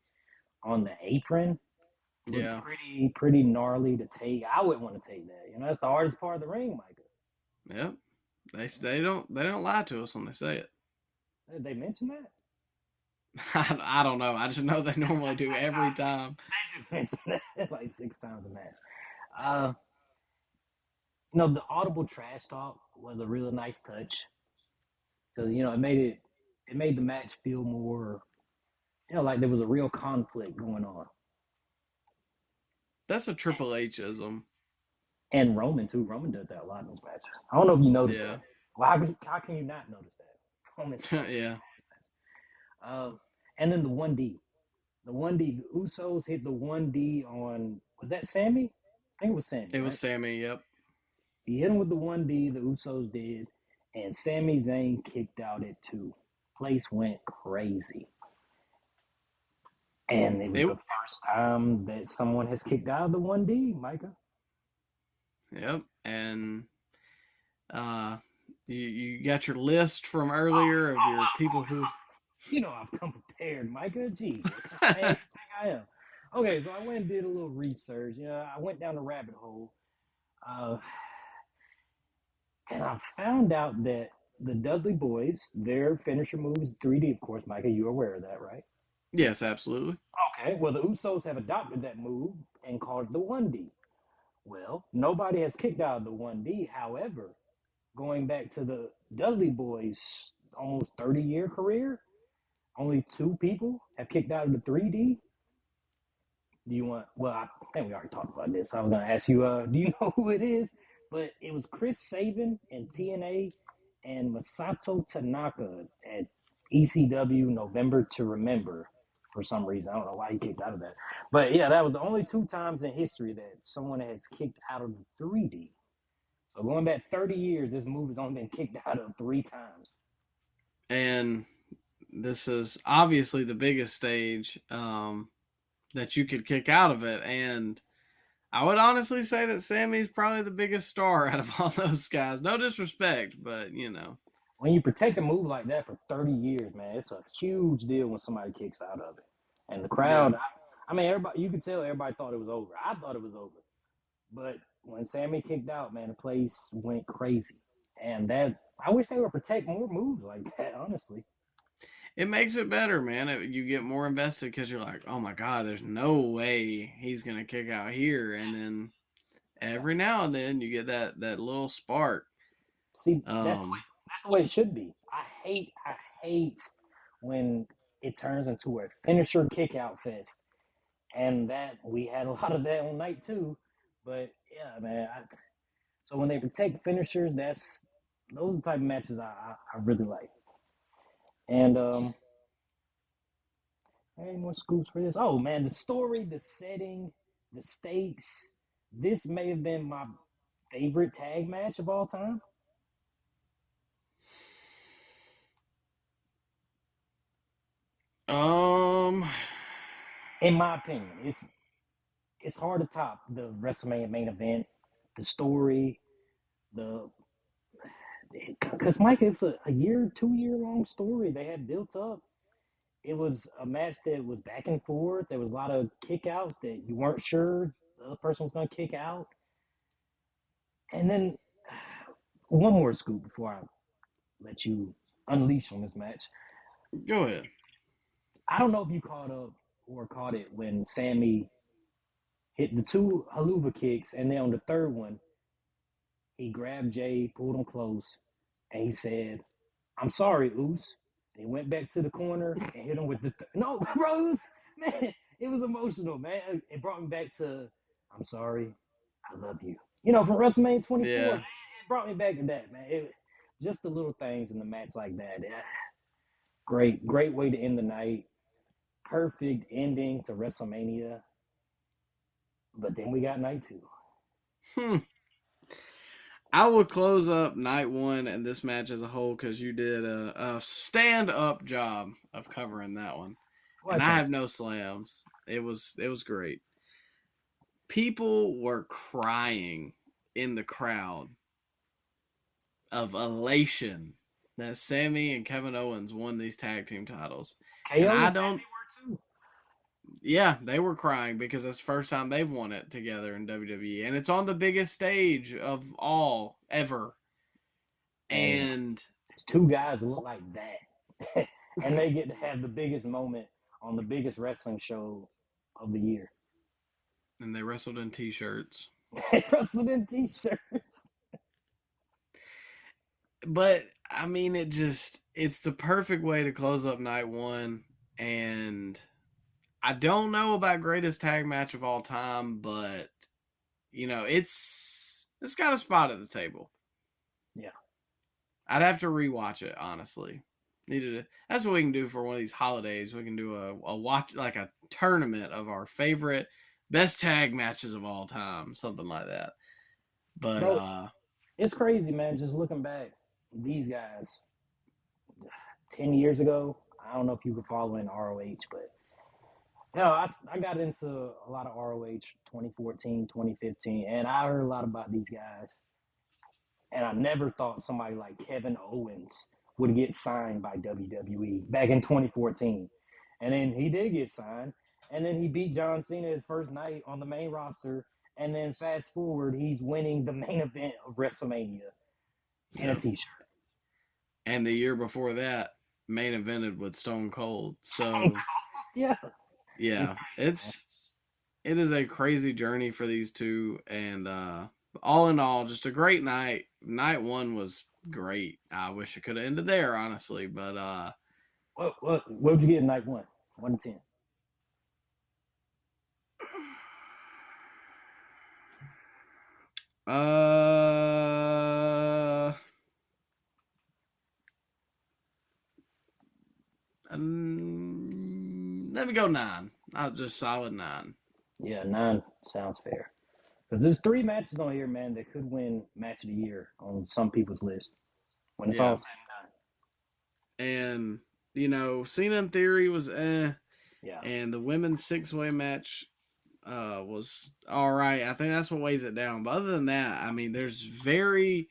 on the apron. Looked Yeah. pretty gnarly to take. I wouldn't want to take that. That's the hardest part of the ring, Micah. Yep. They don't lie to us when they say it. Did they mention that? I don't know. I just know they normally do every time. They do mention that like 6 times a match. Uh, the audible trash talk was a really nice touch because it made the match feel more like there was a real conflict going on. That's a Triple H-ism. And Roman too. Roman does that a lot in his matches. I don't know if you noticed Yeah. that. Well, how can you not notice that? Roman. Yeah. And then the 1D. The 1D, the Usos hit the 1D on, was that Sammy? I think it was Sammy. It was right? Sammy, yep. He hit him with the 1D, the Usos did, and Sami Zayn kicked out at 2. Place went crazy. And it was the first time that someone has kicked out of the 1D, Micah. Yep. And you got your list from earlier of your people who I've come prepared, Micah. Jeez, what kind of man you think I am? Okay, so I went and did a little research. I went down the rabbit hole. And I found out that the Dudley Boys, their finisher move is 3D. Of course, Micah, you're aware of that, right? Yes, absolutely. Okay, well, the Usos have adopted that move and called it the 1D. Well, nobody has kicked out of the 1D. However, going back to the Dudley Boys' almost 30-year career, only 2 people have kicked out of the 3D. Well, I think we already talked about this. So I was going to ask you, do you know who it is? But it was Chris Sabin in TNA and Masato Tanaka at ECW November to Remember for some reason. I don't know why he kicked out of that. But yeah, that was the only 2 times in history that someone has kicked out of the 3D. So going back 30 years, this move has only been kicked out of 3 times. And this is obviously the biggest stage that you could kick out of it. And I would honestly say that Sammy's probably the biggest star out of all those guys. No disrespect, but When you protect a move like that for 30 years, man, it's a huge deal when somebody kicks out of it. And the crowd, I mean, everybody, you could tell everybody thought it was over. I thought it was over. But when Sammy kicked out, man, the place went crazy. And I wish they would protect more moves like that, honestly. It makes it better, man. You get more invested because you're like, oh my God, there's no way he's going to kick out here. And then every now and then you get that little spark. See, that's the way it should be. I hate when it turns into a finisher kick out fest. And that we had a lot of that on night 2. But yeah, man. So when they protect finishers, those are the type of matches I really like. And Any more scoops for this? Oh man, the story, the setting, the stakes. This may have been my favorite tag match of all time. Um, In my opinion, it's hard to top the WrestleMania main event, the story, the because Mike, it's a year, 2 year long story they had built up. It was a match that was back and forth. There was a lot of kickouts that you weren't sure the other person was going to kick out. And then one more scoop before I let you unleash on this match. go ahead. I don't know if you caught up or caught it when Sammy hit the two haluva kicks, and then on the third one, he grabbed Jay, pulled him close, and he said, "I'm sorry, Oos." And he went back to the corner and hit him with the no, Rose. Man, it was emotional, man. It brought me back to "I'm sorry, I love you." You know, from WrestleMania 24, Yeah. man, it brought me back to that, man. Just the little things in the match like that. Yeah. Great way to end the night. Perfect ending to WrestleMania. But then we got night two. I will close up night one and this match as a whole because you did a stand-up job of covering that one. And I have no slams. It was great. People were crying in the crowd of elation that Sammy and Kevin Owens won these tag team titles. KO And I and don't. Sammy were too. Yeah, they were crying because it's the first time they've won it together in WWE, and it's on the biggest stage of all ever. And it's two guys that look like that, and they get to have the biggest moment on the biggest wrestling show of the year. And they wrestled in t-shirts. They wrestled in t-shirts. But I mean, it's the perfect way to close up night one. And I don't know about greatest tag match of all time, but you know, it's got a spot at the table. Yeah. I'd have to rewatch it, honestly. That's what we can do for one of these holidays. We can do a watch, like a tournament of our favorite best tag matches of all time, something like that. But Bro, it's crazy, man. Just looking back, these guys 10 years ago, I don't know if you were following ROH, but I got into a lot of ROH 2014, 2015, and I heard a lot about these guys. And I never thought somebody like Kevin Owens would get signed by WWE back in 2014. And then he did get signed. And then he beat John Cena his first night on the main roster. And then fast forward, he's winning the main event of WrestleMania in a t-shirt. And the year before that, main evented with Stone Cold. So yeah. It is a crazy journey for these two, and all in all, just a great night. Night one was great. I wish it could have ended there, honestly, but what would you get in night one? 1 to 10. Let me go 9. I'll just solid 9. Yeah, 9 sounds fair. Because there's 3 matches on here, man, that could win match of the year on some people's list. When it's all said and done. And, you know, Cena in Theory was Yeah. And the women's 6-way match was all right. I think that's what weighs it down. But other than that, I mean, there's very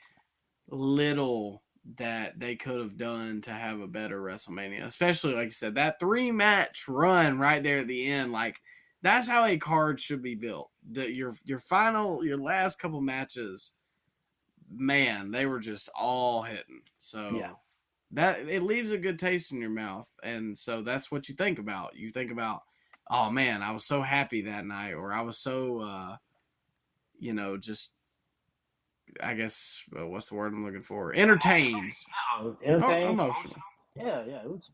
little that they could have done to have a better WrestleMania. Especially, like you said, that 3-match run right there at the end. Like, that's how a card should be built. Your last couple matches, man, they were just all hitting. So yeah. that it leaves a good taste in your mouth. And so that's what you think about. You think about, oh man, I was so happy that night, or I was so just, I guess, what's the word I'm looking for? Entertained. Entertained. Emotional. Yeah, it was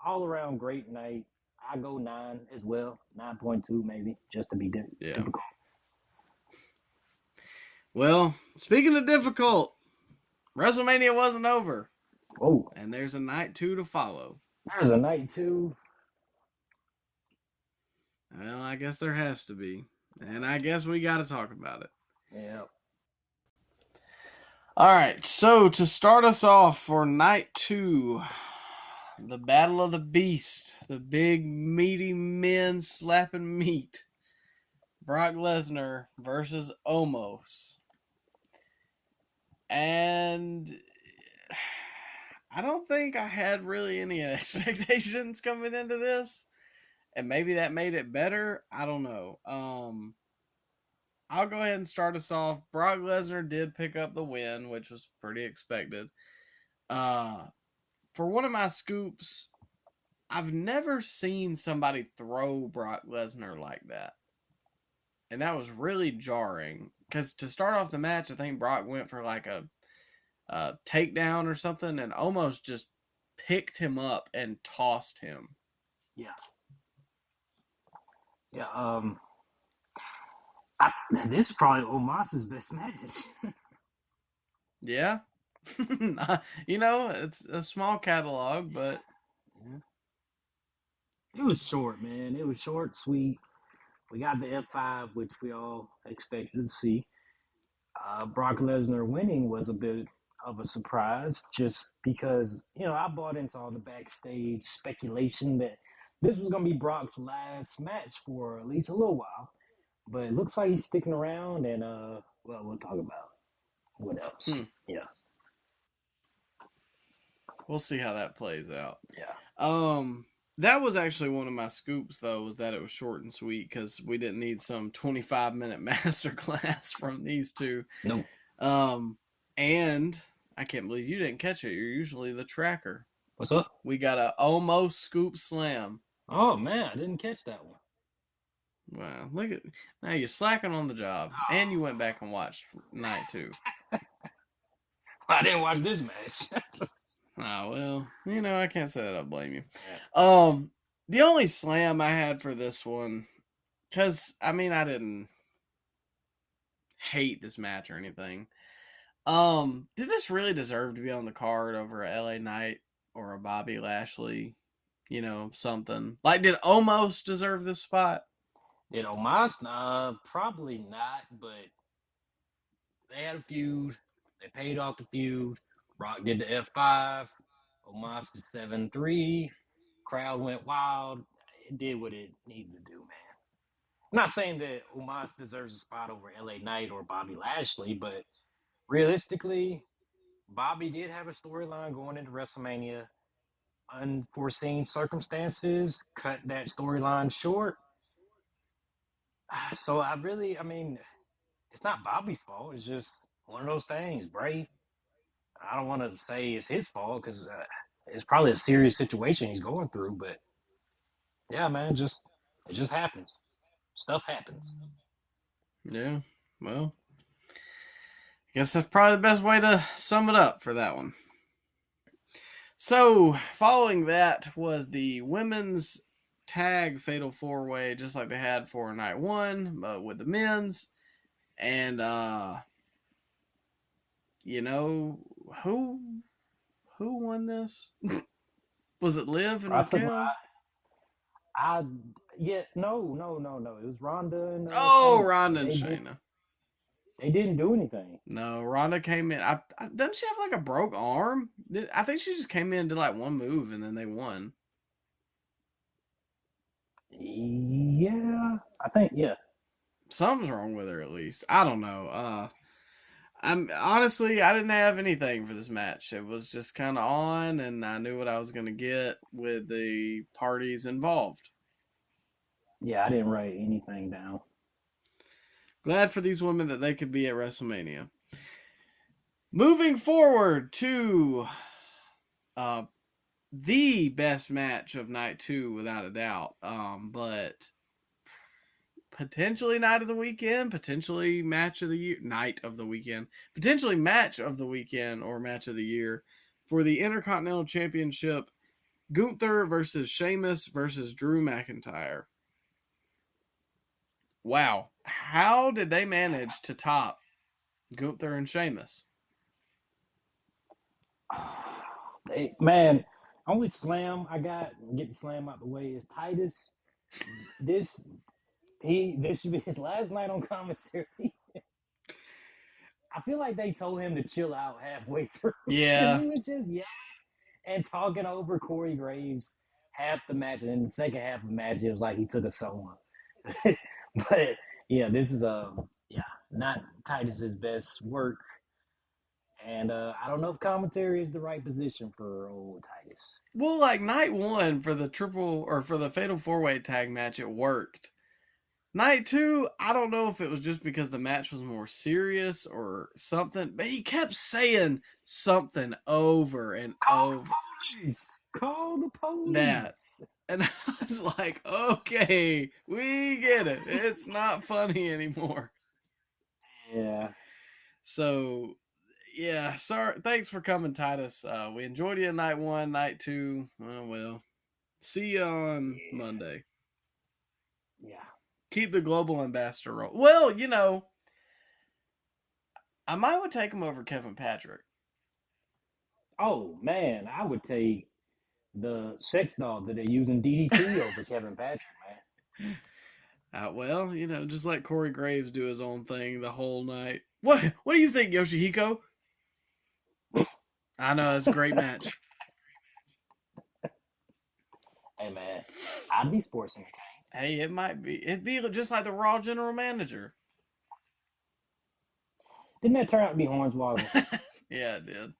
all around great night. I go 9 as well, 9.2 maybe, just to be difficult. Well, speaking of difficult, WrestleMania wasn't over. Oh. And there's a night 2 to follow. There's a night 2. Well, I guess there has to be. And I guess we got to talk about it. Yeah. All right. So to start us off for night 2, the Battle of the Beast, the big meaty men slapping meat. Brock Lesnar versus Omos. And I don't think I had really any expectations coming into this. And maybe that made it better. I don't know. I'll go ahead and start us off. Brock Lesnar did pick up the win, which was pretty expected. For one of my scoops, I've never seen somebody throw Brock Lesnar like that. And that was really jarring. Because to start off the match, I think Brock went for like a takedown or something and almost just picked him up and tossed him. Yeah. Yeah. This is probably Omos's best match. Yeah. It's a small catalog, but Yeah. It was short, man. It was short, sweet. We got the F5, which we all expected to see. Brock Lesnar winning was a bit of a surprise just because, I bought into all the backstage speculation that this was going to be Brock's last match for at least a little while. But it looks like he's sticking around, and, well, we'll talk about what else. Yeah. we'll see how that plays out. Yeah. That was actually one of my scoops, though, was that it was short and sweet because we didn't need some 25-minute masterclass from these two. No. And I can't believe you didn't catch it. You're usually the tracker. What's up? We got a almost scoop slam. Oh, man, I didn't catch that one. Wow, look at now you're slacking on the job, and you went back and watched night 2. I didn't watch this match. Well, I can't say that I blame you. Yeah. The only slam I had for this one, because I didn't hate this match or anything. Did this really deserve to be on the card over a LA Knight or a Bobby Lashley? Something like, did Omos deserve this spot? Did Omos? Probably not, but they had a feud. They paid off the feud. Brock did the F5. Omos did 7-3. Crowd went wild. It did what it needed to do, man. I'm not saying that Omos deserves a spot over LA Knight or Bobby Lashley, but realistically, Bobby did have a storyline going into WrestleMania. Unforeseen circumstances cut that storyline short. So it's not Bobby's fault. It's just one of those things, Bray. I don't want to say it's his fault because it's probably a serious situation he's going through. But yeah, man, it just happens. Stuff happens. Yeah, well, I guess that's probably the best way to sum it up for that one. So, following that was the women's tag fatal 4-way, just like they had for night 1, but with the men's. And who won this? Was it Liv and Raquel? No. It was Ronda and Ronda and Shayna. They didn't do anything. No, Ronda came in. Doesn't she have like a broke arm? I think she just came in and did like one move and then they won. Yeah, I think, yeah. Something's wrong with her at least. I don't know. Honestly, I didn't have anything for this match. It was just kind of on, and I knew what I was going to get with the parties involved. Yeah, I didn't write anything down. Glad for these women that they could be at WrestleMania. Moving forward to the best match of night 2, without a doubt. But potentially night of the weekend, potentially match of the year, night of the weekend, potentially match of the weekend or match of the year for the Intercontinental Championship. Gunther versus Sheamus versus Drew McIntyre. Wow. How did they manage to top Gunther and Sheamus? Man, only slam I got, get the slam out the way, is Titus. this should be his last night on commentary. I feel like they told him to chill out halfway through because Yeah. he was just yelling and talking over Corey Graves half the match, and in the second half of the match, it was like he took a solo. But yeah, this is not Titus's best work, and I don't know if commentary is the right position for old Titus. Well, like night one for the fatal 4-way tag match, it worked. Night two, I don't know if it was just because the match was more serious or something, but he kept saying something over and over. Call the police! That. And I was like, okay, we get it. It's not funny anymore. Yeah. So, yeah, sorry. Thanks for coming, Titus. We enjoyed you in night one, night two. Oh, well, see you on Monday. Yeah. Keep the global ambassador role. Well, I might would take him over Kevin Patrick. Oh man, I would take the sex doll that they use in DDT over Kevin Patrick, man. Well, just let Corey Graves do his own thing the whole night. What do you think, Yoshihiko? I know, it's a great match. Hey man, I'd be sports entertained. Hey, it might be. It'd be just like the Raw general manager. Didn't that turn out to be Hornswoggle? Yeah, it did.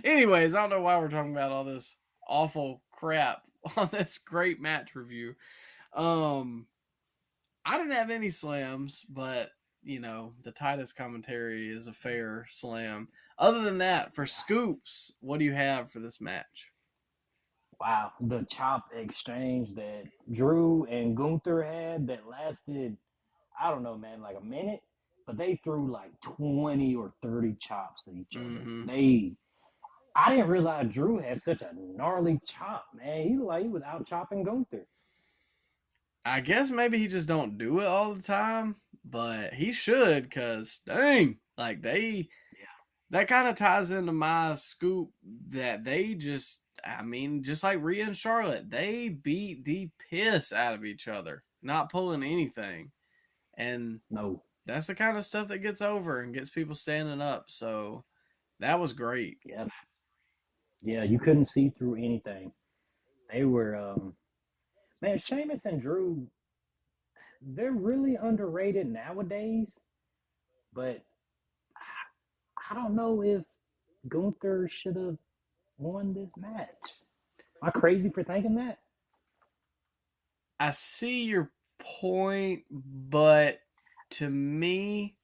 Anyways, I don't know why we're talking about all this awful crap on this great match review. I didn't have any slams, but the Titus commentary is a fair slam. Other than that, for scoops, what do you have for this match? Wow, the chop exchange that Drew and Gunther had that lasted, I don't know, man, like a minute, but they threw like 20 or 30 chops at each other. Mm-hmm. I didn't realize Drew had such a gnarly chop, man. He was out chopping Gunther. I guess maybe he just don't do it all the time, but he should, because dang, like that kind of ties into my scoop that they just like Rhea and Charlotte, they beat the piss out of each other, not pulling anything. And no, that's the kind of stuff that gets over and gets people standing up. So that was great. Yeah. Yeah, you couldn't see through anything. They were, man, Sheamus and Drew, they're really underrated nowadays, but I don't know if Gunther should have won this match. Am I crazy for thinking that? I see your point, but to me,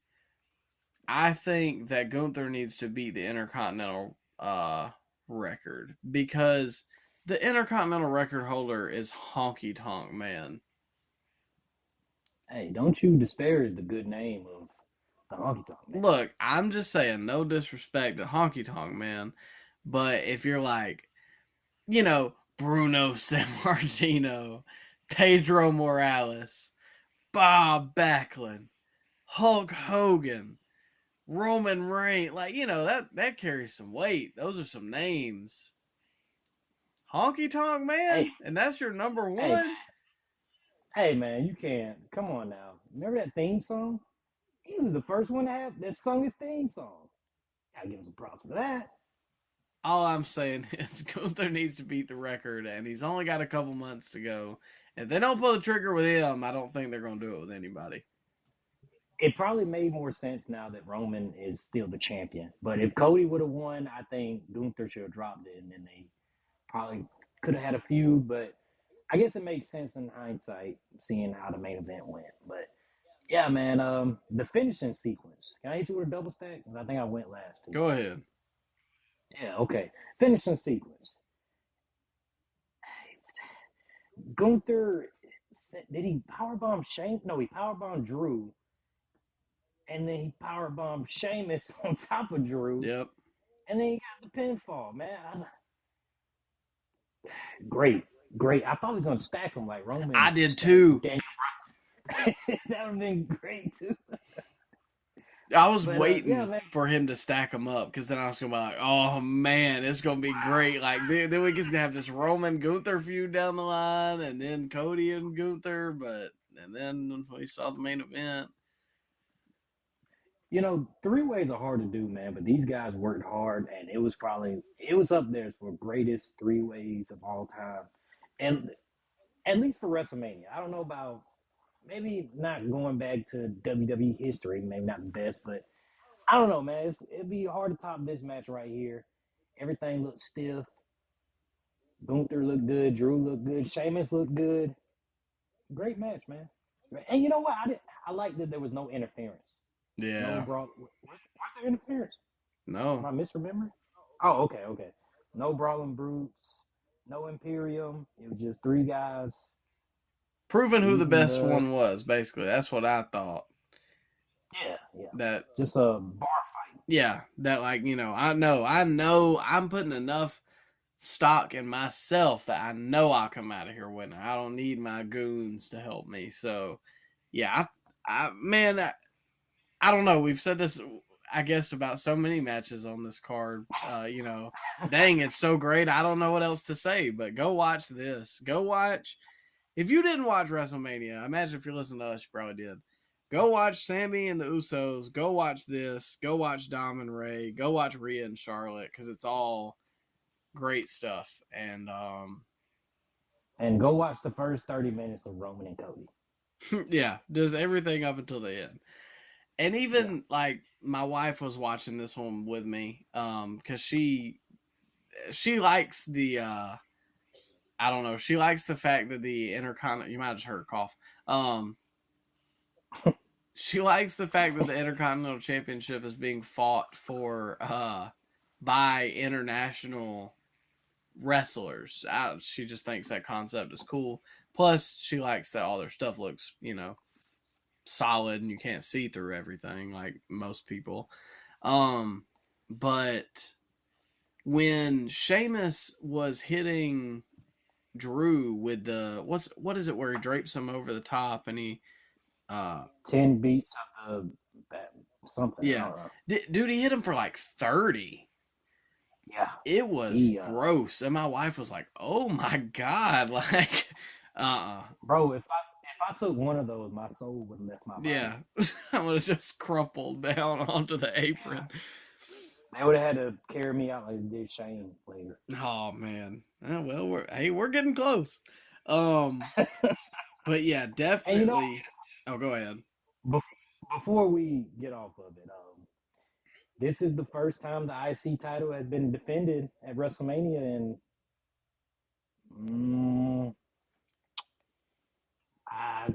I think that Gunther needs to beat the Intercontinental record, because the Intercontinental record holder is Honky Tonk Man. Hey, don't you disparage the good name of the Honky Tonk Man. Look, I'm just saying, no disrespect to Honky Tonk Man, but if you're like, Bruno Sammartino, Pedro Morales, Bob Backlund, Hulk Hogan, Roman Reigns, that carries some weight. Those are some names. Honky Tonk Man, Hey, and that's your number one? Hey man, you can't. Come on now. Remember that theme song? He was the first one to have that sung his theme song. Gotta give him some props for that. All I'm saying is Gunther needs to beat the record, and he's only got a couple months to go. If they don't pull the trigger with him, I don't think they're going to do it with anybody. It probably made more sense now that Roman is still the champion. But if Cody would have won, I think Gunther should have dropped it, and then they probably could have had a feud. But I guess it makes sense in hindsight, seeing how the main event went. But yeah, man, the finishing sequence. Can I hit you with a double stack? I think I went last. Too. Go ahead. Yeah, okay. Finishing sequence. Gunther, did he powerbomb Shane? No, he powerbombed Drew. And then he powerbombed Sheamus on top of Drew. Yep. And then he got the pinfall, man. Great. I thought he was going to stack him like Roman. I did too. That would have been great too. I was But yeah, waiting man. for him to stack them up because then I was gonna be like, oh man, it's gonna be great. Like then we get to have this Roman Gunther feud down the line, and then Cody and Gunther. And then we saw the main event. Three ways are hard to do, man. But these guys worked hard, and it was up there for greatest three ways of all time, and at least for WrestleMania. I don't know about maybe not going back to WWE history, maybe not the best, but I don't know, man. It'd be hard to top this match right here. Everything looked stiff. Gunther looked good. Drew looked good. Sheamus looked good. Great match, man. And you know what? I like that there was no interference. No Yeah, brawl. What's the interference? Am no, I misremembering? Oh, okay, okay. No brawling brutes. No Imperium. It was just three guys proving who the beating best the. one was. Basically, that's what I thought. Yeah, yeah. That Just a bar fight. yeah, that like I know, I'm putting enough stock in myself that I know I'll come out of here winning. I don't need my goons to help me. So, yeah, man, I don't know. We've said this, I guess, about so many matches on this card. Dang, it's so great. I don't know what else to say, but go watch this. Go watch. If you didn't watch WrestleMania, I imagine if you're listening to us, you probably did. Go watch Sammy and the Usos. Go watch this. Go watch Dom and Ray. Go watch Rhea and Charlotte because it's all great stuff. And go watch the first 30 minutes of Roman and Cody. Yeah, does everything up until the end. And Yeah. even like my wife was watching this one with me because she likes the I don't know, she likes the fact that the Intercontinental, you might have just heard a cough, she likes the fact that the Intercontinental Championship is being fought for by international wrestlers. She just thinks that concept is cool. Plus, she likes that all their stuff looks, solid and you can't see through everything like most people. But when Sheamus was hitting Drew with the what is it where he drapes him over the top and he 10 beats of the something. I yeah, don't know. dude, he hit him for like 30. Yeah. It was He, gross, and my wife was like, "Oh my god!" Like, bro, if I took one of those, my soul would have left my body. yeah, I would have just crumpled down onto the Yeah. apron. They would have had to carry me out like they did Shane later. Oh man. Well, we're getting close. But yeah, And definitely. Oh, go ahead. before we get off of it, this is the first time the IC title has been defended at WrestleMania in mm, a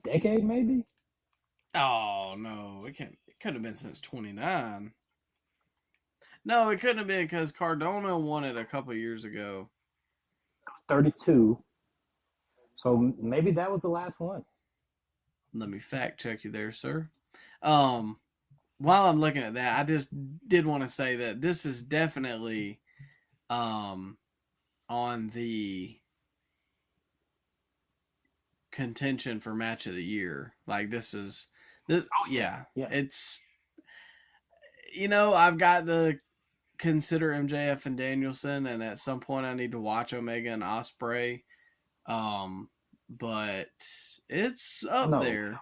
decade, maybe. Oh no, it can't. It couldn't have been since 29. No, it couldn't have been because Cardona won it a couple years ago. 32. So maybe that was the last one. Let me fact check you there, sir. While I'm looking at that, I just did want to say that this is definitely on the contention for match of the year. Like this. Oh yeah. It's I've got to consider MJF and Danielson, and at some point I need to watch Omega and Osprey. But it's up there.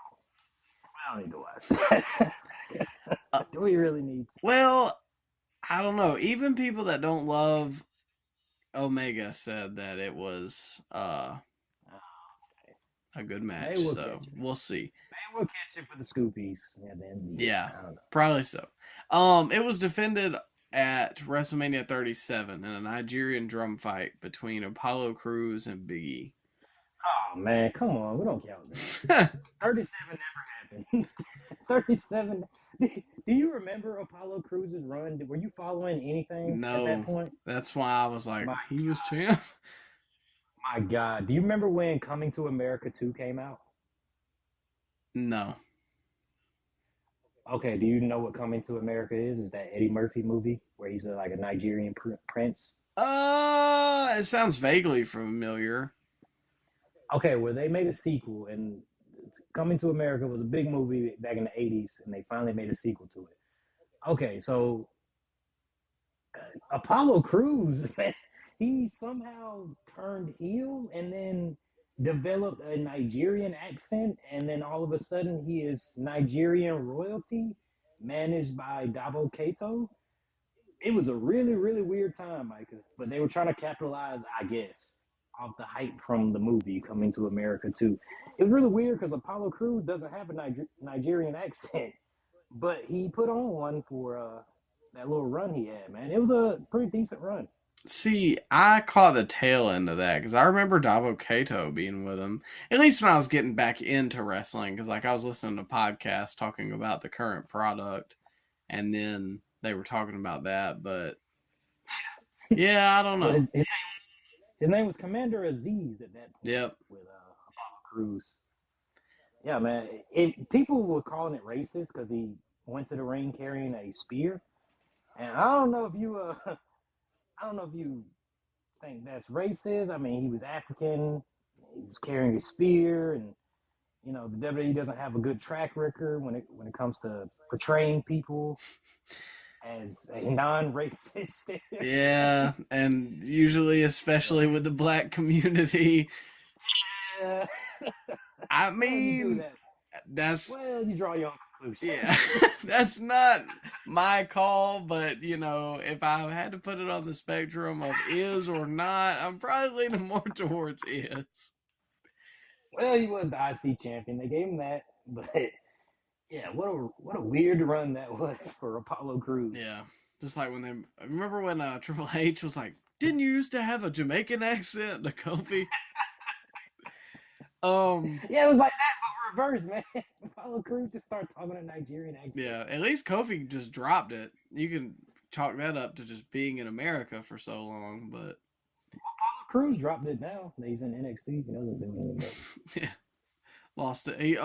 I don't need to watch that. Do we really need to? Well, I don't know. Even people that don't love Omega said that it was a good match. So we'll see. Maybe we'll catch it for the Scoopies. Yeah, probably so. It was defended at WrestleMania 37 in a Nigerian drum fight between Apollo Crews and Big E. Oh man, come on, we don't count that. 37 never happened. 37. Do you remember Apollo Crews' run? Were you following anything at that point? That's why I was like, he was champ. My God, do you remember when Coming to America 2 came out? No. Okay, do you know what Coming to America is? Is that Eddie Murphy movie where he's like a Nigerian prince? It sounds vaguely familiar. Okay, well they made a sequel, and Coming to America was a big movie back in the 80s, and they finally made a sequel to it. Okay, so Apollo Crews, man, he somehow turned heel and then developed a Nigerian accent, and then all of a sudden he is Nigerian royalty managed by Dabo Kato. It was a really, really weird time, Micah, but they were trying to capitalize, I guess, off the hype from the movie Coming to America too. It was really weird because Apollo Crews doesn't have a Nigerian accent, but he put on one for that little run he had, man. It was a pretty decent run. See, I caught the tail end of that because I remember Dabo Kato being with him, at least when I was getting back into wrestling, because like I was listening to podcasts talking about the current product, and then they were talking about that, but yeah, I don't know. Well, his name was Commander Aziz at that point. Yep. With Apollo Crews. Yeah, man. People were calling it racist because he went to the ring carrying a spear, and I don't know if you think that's racist. I mean, he was African. He was carrying a spear, and you know the WWE doesn't have a good track record when it comes to portraying people as a non-racist. Yeah, and usually, especially with the black community. Yeah. I Well, you do mean, that. that's Well, you draw your own conclusion. yeah, that's not my call, but you know, if I had to put it on the spectrum of is or not, I'm probably leaning more towards is. Well, he was the IC champion. They gave him that, but yeah, what a weird run that was for Apollo Crews. Yeah, just like when they remember when Triple H was like, "Didn't you used to have a Jamaican accent to Kofi?" Yeah, it was like that, but reverse, man. Apollo Crews just started talking a Nigerian accent. Yeah, at least Kofi just dropped it. You can chalk that up to just being in America for so long, but Apollo Crews dropped it now. He's in NXT. He doesn't do anything. yeah, lost it. He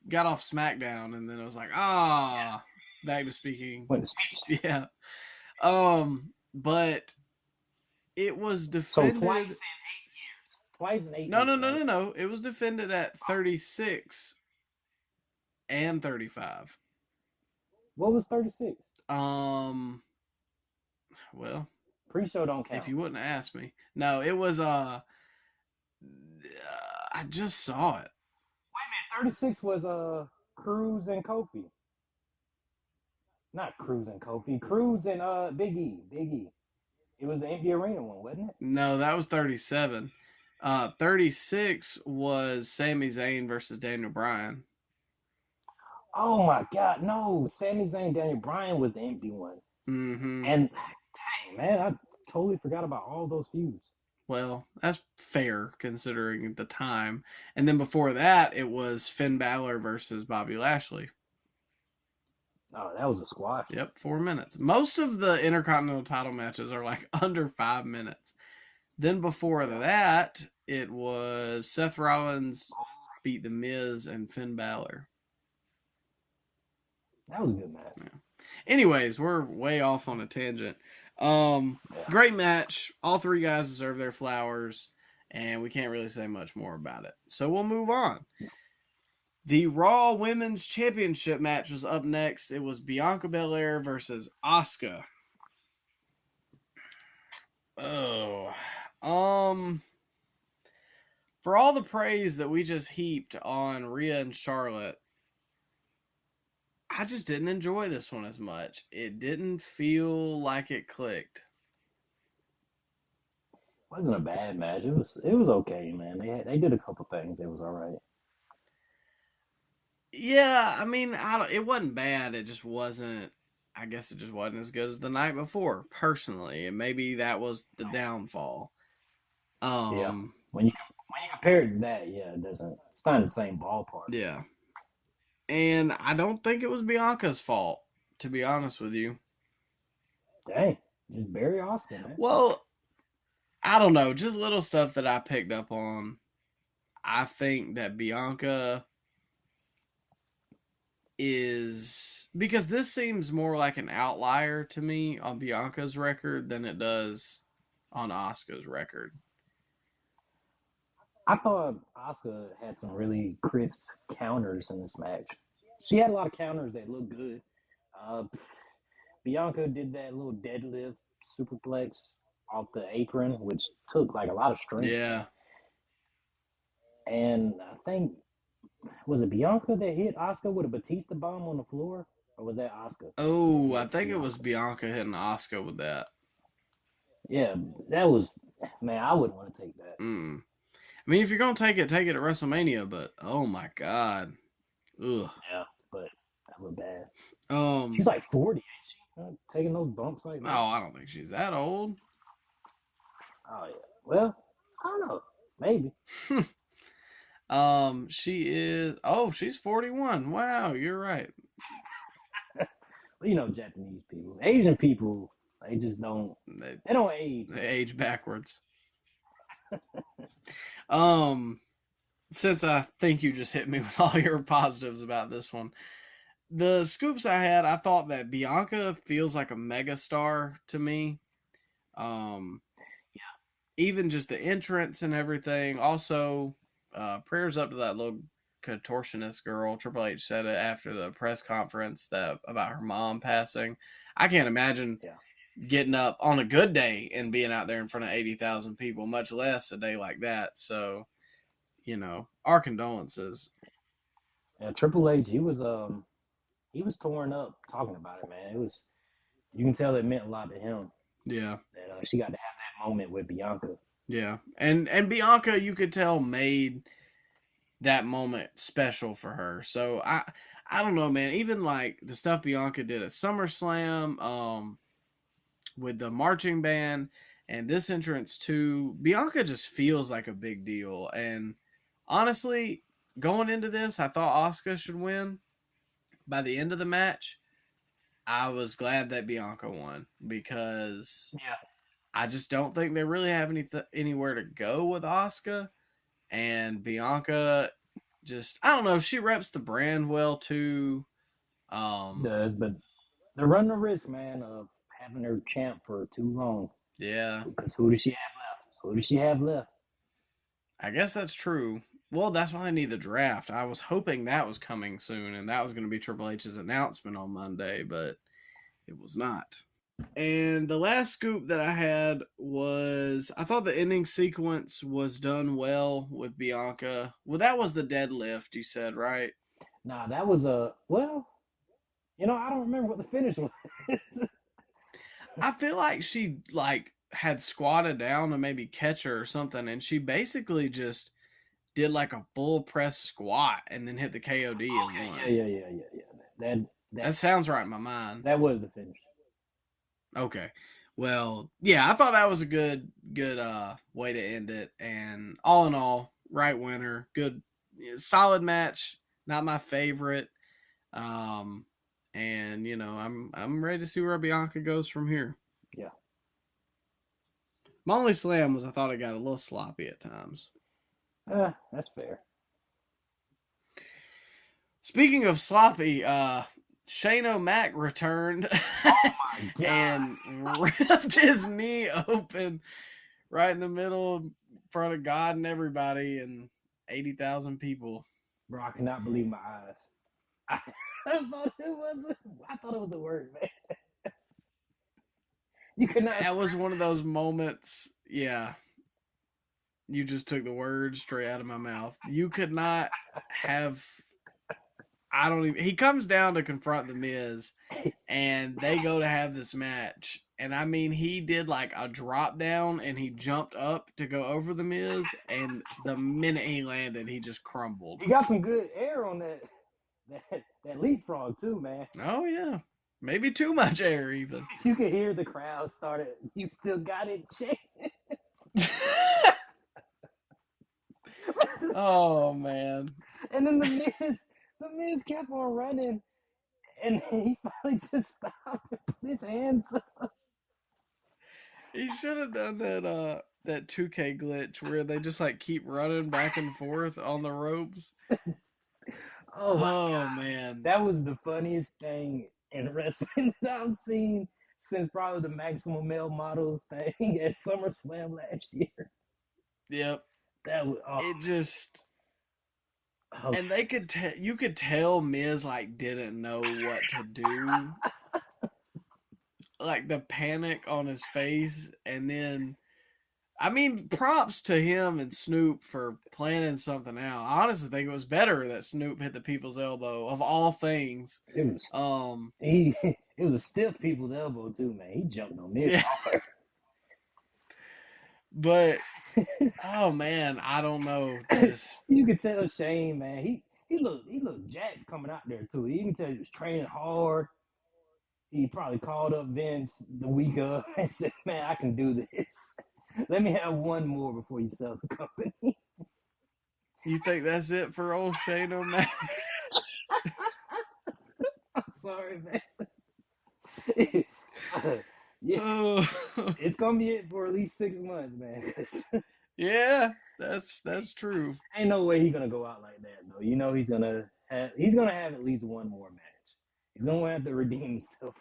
got off SmackDown, and then it was like, back to speaking. Went to speech. Yeah, but it was So defended. twice in 8 years. Twice in 8 years. No. It was defended at 36 and 35. What was 36? Well, Pre-show don't count. if you wouldn't have asked me. No, it was I just saw it. Wait a minute, 36 was Cruz and Kofi. Not Cruz and Kofi. Cruz and Big E. Big E. It was the Empty Arena one, wasn't it? No, that was 37. 36 was Sami Zayn versus Daniel Bryan. Oh my God, no! Sami Zayn, Daniel Bryan was the empty one. Mm-hmm. And dang, man, I totally forgot about all those feuds. Well, that's fair considering the time. And then before that, it was Finn Balor versus Bobby Lashley. Oh, that was a squash. Yep, 4 minutes. Most of the Intercontinental title matches are like under 5 minutes. Then before that, it was Seth Rollins beat The Miz and Finn Balor. That was a good match. Yeah. Anyways, we're way off on a tangent. Great match. All three guys deserve their flowers, and we can't really say much more about it. So we'll move on. The Raw Women's Championship match was up next. It was Bianca Belair versus Asuka. Oh, for all the praise that we just heaped on Rhea and Charlotte, I just didn't enjoy this one as much. It didn't feel like it clicked. It wasn't a bad match. It was okay, man. They did a couple things. It was all right. Yeah, I mean, it wasn't bad. It just wasn't. I guess it just wasn't as good as the night before, personally, and maybe that was the downfall. Yeah. When you compare it to that, yeah, it's not in the same ballpark. Yeah. And I don't think it was Bianca's fault, to be honest with you. Dang, just bury Asuka, man. Well, I don't know. Just little stuff that I picked up on. I think that Bianca is... Because this seems more like an outlier to me on Bianca's record than it does on Asuka's record. I thought Asuka had some really crisp counters in this match. She had a lot of counters that looked good. Uh, Bianca did that little deadlift superplex off the apron, which took like a lot of strength. Yeah. And I think, was it Bianca that hit Asuka with a Batista bomb on the floor? Or was that Asuka? Oh, I think it was Bianca hitting Asuka with that. Yeah, that was, man, I wouldn't want to take that. I mean, if you're going to take it at WrestleMania, but oh my God. Ugh. Yeah, but that was bad. Um, She's like 40, ain't she? Taking those bumps like that. Oh, I don't think she's that old. Oh, yeah. Well, I don't know. Maybe. She is. Oh, she's 41. Wow, you're right. Well, you know, Japanese people, Asian people, they just don't. They don't age. They age backwards. Since I think you just hit me with all your positives about this one, the scoops I had, I thought that Bianca feels like a megastar to me. Yeah. Even just the entrance and everything. Also, prayers up to that little contortionist girl. Triple H said it after the press conference about her mom passing. I can't imagine getting up on a good day and being out there in front of 80,000 people, much less a day like that. So, you know, our condolences. Yeah, Triple H, he was torn up talking about it, man. It was, you can tell it meant a lot to him. Yeah. That she got to have that moment with Bianca. Yeah. And Bianca, you could tell, made that moment special for her. So I don't know, man. Even like the stuff Bianca did at SummerSlam, with the marching band and this entrance too, Bianca just feels like a big deal. And honestly, going into this, I thought Asuka should win. By the end of the match, I was glad that Bianca won because I just don't think they really have anywhere to go with Asuka. And Bianca just, I don't know, she reps the brand well too. Does, but they're running the risk, man, of having her champ for too long. Yeah. Because who does she have left? I guess that's true. Well, that's why I need the draft. I was hoping that was coming soon, and that was going to be Triple H's announcement on Monday, but it was not. And the last scoop that I had was, I thought the ending sequence was done well with Bianca. Well, that was the deadlift, you said, right? Nah, that was well, you know, I don't remember what the finish was. I feel like she had squatted down to maybe catch her or something, and she basically just did like a full press squat and then hit the KOD and won. Yeah. That sounds right in my mind. That was the finish. Okay. Well, yeah, I thought that was a good way to end it. And all in all, right winner. Good, solid match. Not my favorite. And you know, I'm ready to see where Bianca goes from here. Yeah. My only slam was I thought it got a little sloppy at times. That's fair. Speaking of sloppy, Shane O'Mac returned and ripped his knee open right in the middle in front of God and everybody and 80,000 people. Bro, I cannot believe my eyes. I thought it was a word, man. You could not. That was one of those moments. Yeah. You just took the words straight out of my mouth. You could not have. He comes down to confront The Miz, and they go to have this match. And I mean, he did like a drop down, and he jumped up to go over The Miz, and the minute he landed, he just crumbled. He got some good air on that leapfrog too, man. Oh yeah, maybe too much air even. You could hear the crowd started. You still got it, Shane. Oh man! And then the Miz kept on running, and he finally just stopped and put his hands up. He should have done that 2K glitch where they just like keep running back and forth on the ropes. Oh God. Man, that was the funniest thing in wrestling that I've seen since probably the Maximum Male Models thing at SummerSlam last year. Yep. That was It just, oh, and they could tell, you could tell Miz like didn't know what to do. Like the panic on his face, and then I mean, props to him and Snoop for planning something out. I honestly think it was better that Snoop hit the people's elbow of all things. it was Um, it was a stiff people's elbow too, man. He jumped on Miz yeah, hard. but oh man, I don't know. Just You could tell Shane, man. He looked jacked coming out there too. You can tell he was training hard. He probably called up Vince the week of and said, "Man, I can do this. Let me have one more before you sell the company." you think that's it for old Shane O'Mac? I'm sorry, man. Yeah, Oh, it's gonna be it for at least 6 months, man. yeah, that's true. Ain't no way he's gonna go out like that, though. You know he's gonna have at least one more match. He's gonna have to redeem himself.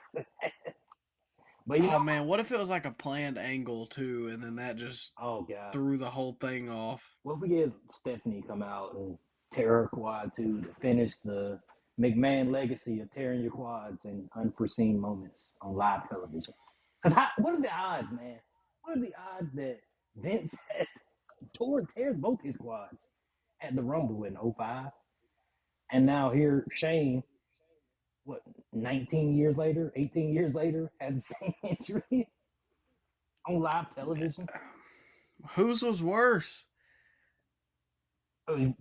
But Oh man, what if it was like a planned angle too, and then that just oh god, threw the whole thing off? what if we get Stephanie come out and tear her quad too to finish the McMahon legacy of tearing your quads in unforeseen moments on live television? Because what are the odds, man? What are the odds that Vince has tears both his quads at the Rumble in '05, and now here Shane, what 19 years later, 18 years later, has the same injury on live television? Whose was worse? I mean,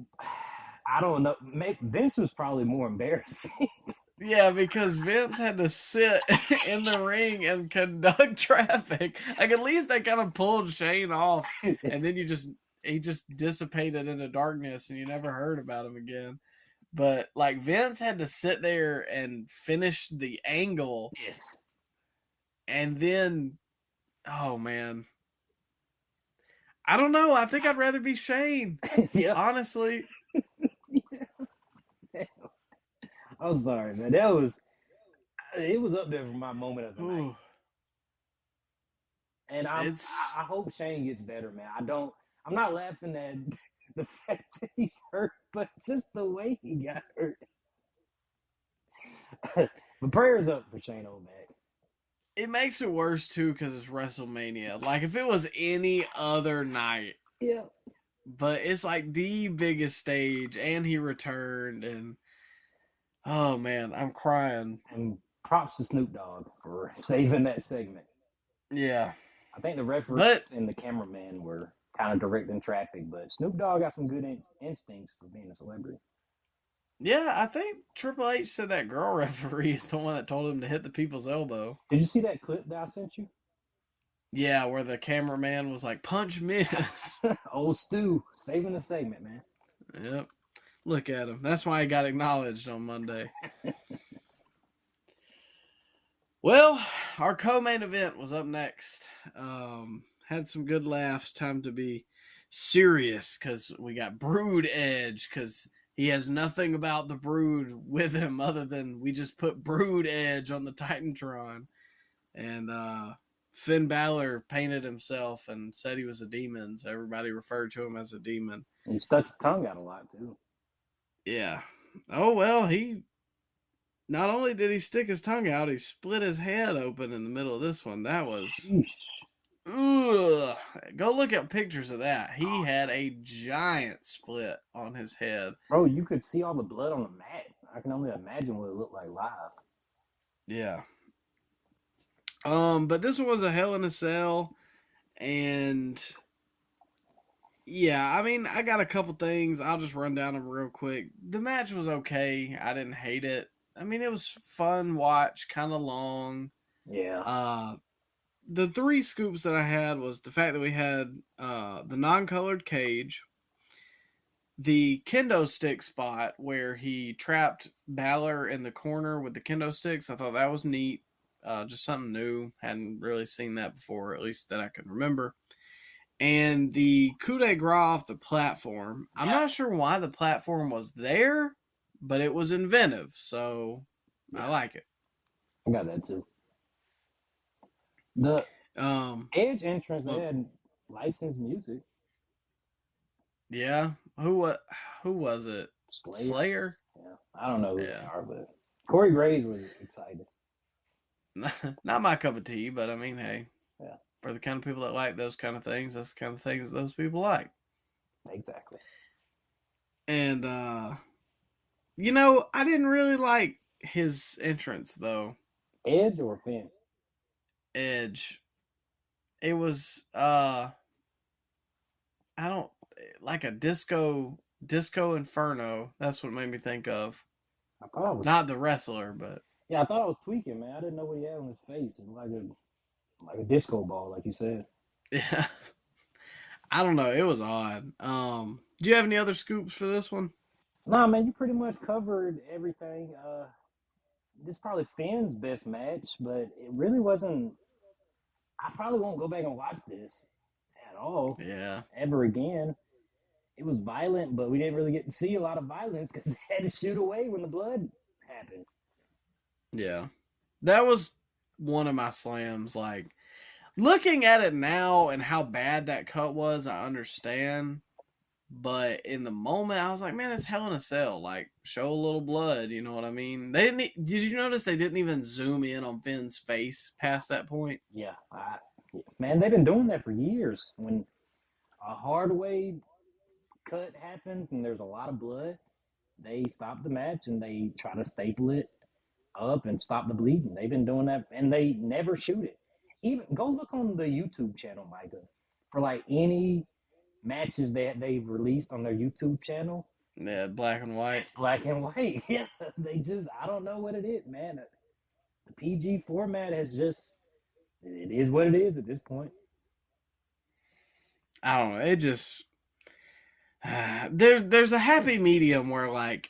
I don't know. Vince was probably more embarrassing. Yeah, because Vince had to sit in the ring and conduct traffic. Like at least they kind of pulled Shane off, and then he just dissipated into darkness, and you never heard about him again. But like Vince had to sit there and finish the angle, Yes. and then oh man, I don't know. I think I'd rather be Shane, Yeah. honestly. I'm sorry, man. It was up there for my moment of the night. Ooh, And it's I hope Shane gets better, man. I'm not laughing at the fact that he's hurt, but just the way he got hurt. But prayers up for Shane O'Mac. it makes it worse too because it's WrestleMania. Like if it was any other night, Yeah. but it's like the biggest stage, and he returned, and oh man, I'm crying. And props to Snoop Dogg for saving that segment. Yeah, I think the but referees and the cameraman were kind of directing traffic, but Snoop Dogg got some good instincts for being a celebrity. yeah, I think Triple H said that girl referee is the one that told him to hit the people's elbow. Did you see that clip that I sent you? Yeah, where the cameraman was like, "Punch Miss." Old Stu saving the segment, man. Yep. Look at him. That's why he got acknowledged on Monday. Well, our co-main event was up next. Had some good laughs. Time to be serious because we got Brood Edge because he has nothing about the Brood with him other than we just put Brood Edge on the Titantron. And Finn Balor painted himself and said he was a demon, so everybody referred to him as a demon. And he stuck his tongue out a lot, too. Yeah. Oh, well, he not only did he stick his tongue out, he split his head open in the middle of this one. That was... Sheesh. Ugh. Go look at pictures of that. He had a giant split on his head. Bro, you could see all the blood on the mat. I can only imagine what it looked like live. Yeah. But this one was a Hell in a Cell, and yeah, I mean, I got a couple things. I'll just run down them real quick. The match was okay. I didn't hate it. I mean, it was fun watch, kind of long. Yeah. The three scoops that I had was the fact that we had the non-colored cage, the kendo stick spot where he trapped Balor in the corner with the kendo sticks. I thought that was neat. Just something new. Hadn't really seen that before, at least that I can remember. And the coup de grace off the platform. I'm not sure why the platform was there, but it was inventive, so I like it. I got that too. The Edge entrance, they had licensed music. Yeah. Who was it? Slayer. Slayer? Yeah, I don't know who they Yeah. are, but Corey Graves was excited. Not my cup of tea, but I mean, hey, Yeah, for the kind of people that like those kind of things, that's the kind of things that those people like. exactly. And I didn't really like his entrance though. Edge or Finn? Edge. It was I don't like a disco inferno. That's what it made me think of. I thought I was. Not the wrestler, but Yeah, I thought I was tweaking, man. I didn't know what he had on his face. It was like a disco ball, like you said. yeah. I don't know. It was odd. Do you have any other scoops for this one? Nah, man, you pretty much covered everything. This is probably Finn's best match, but it really wasn't. I probably won't go back and watch this at all Yeah. ever again. It was violent, but we didn't really get to see a lot of violence because they had to shoot away when the blood happened. Yeah. That was one of my slams. Like, looking at it now and how bad that cut was, I understand. But in the moment, I was like, man, it's Hell in a Cell. Like, show a little blood. You know what I mean? They didn't. Did you notice they didn't even zoom in on Finn's face past that point? Yeah, man, they've been doing that for years. When a hard way cut happens and there's a lot of blood, they stop the match and they try to staple it up and stop the bleeding. They've been doing that, and they never shoot it. Even go look on the YouTube channel, Micah, for like any matches that they've released on their YouTube channel. Yeah, black and white. It's black and white. Yeah, they just I don't know what it is, man. The PG format has just it is what it is at this point. I don't know. It just there's a happy medium where like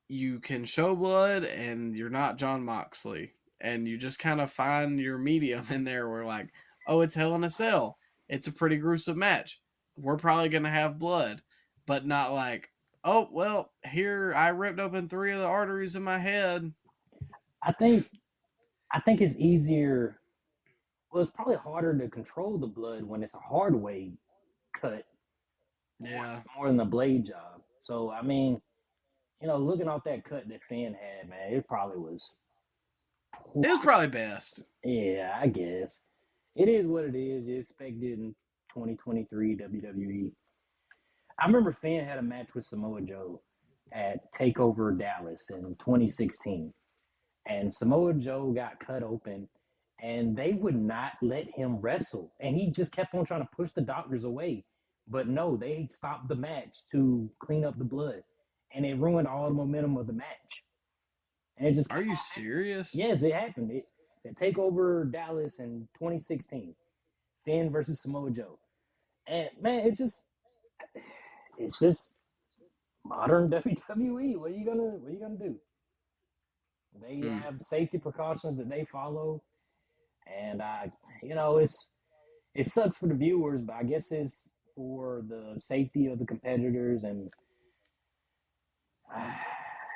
you can show blood and you're not John Moxley, and you just kind of find your medium in there where like, oh, it's Hell in a Cell. It's a pretty gruesome match. We're probably gonna have blood, but not like, oh well, here I ripped open 3 of the arteries in my head. I think I think it's easier. Well, it's probably harder to control the blood when it's a hard way cut Yeah, more than a blade job. So I mean, looking off that cut that Finn had, man, it probably was. it was probably best. Yeah, I guess it is what it is. You expect it in 2023 WWE. I remember Finn had a match with Samoa Joe at Takeover Dallas in 2016, and Samoa Joe got cut open, and they would not let him wrestle, and he just kept on trying to push the doctors away. But no, they stopped the match to clean up the blood, and it ruined all the momentum of the match. And it just Are you serious? yes, it happened. It Takeover Dallas in 2016, Finn versus Samoa Joe, and man, it's just modern WWE. What are you gonna do? They Mm. have safety precautions that they follow, and it sucks for the viewers, but I guess it's for the safety of the competitors, and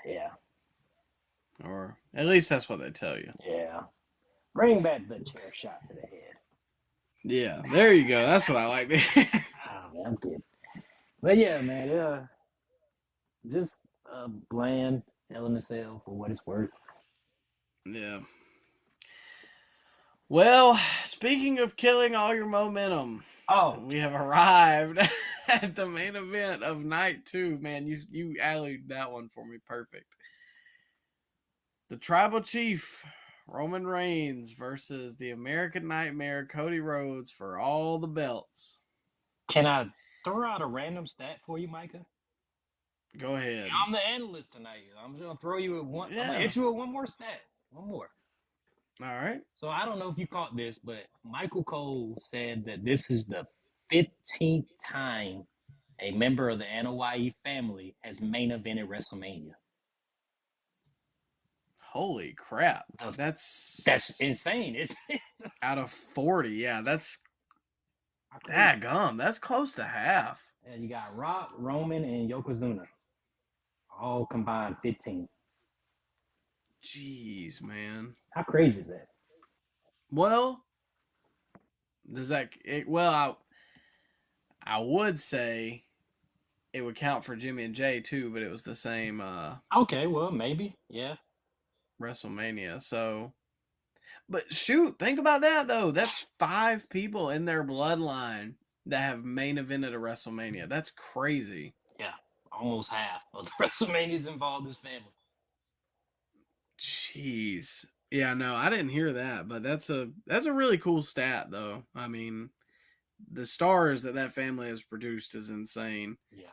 yeah, Or at least that's what they tell you. yeah. Bring back the chair shots to the head. Yeah, there you go. That's what I like. Oh, man, I'm kidding. But yeah, man, just bland Hell in a Cell for what it's worth. Yeah. Well, speaking of killing all your momentum, Oh, we have arrived at the main event of night 2. Man, you allied that one for me perfect. The Tribal Chief Roman Reigns versus the American Nightmare Cody Rhodes for all the belts. can I throw out a random stat for you, Micah? Go ahead. I'm the analyst tonight. I'm just gonna throw you at one. I'm gonna Yeah. hit you with one more stat. One more. All right. So I don't know if you caught this, but Michael Cole said that this is the 15th time a member of the Anoa'i family has main evented WrestleMania. Holy crap. That's insane. It's out of 40. Yeah, that's gum. That's close to half. Yeah, you got Rock, Roman, and Yokozuna. All combined 15. Jeez, man. How crazy is that? Well, does that? Well, I would say it would count for Jimmy and Jay too, but it was the same Okay, well, maybe. Yeah. WrestleMania. So, but shoot, think about that though. That's 5 people in their bloodline that have main evented a WrestleMania. That's crazy. Yeah. Almost half of the WrestleManias involved this family. Jeez. Yeah, no, I didn't hear that, but that's a really cool stat though. I mean, the stars that family has produced is insane. Yeah.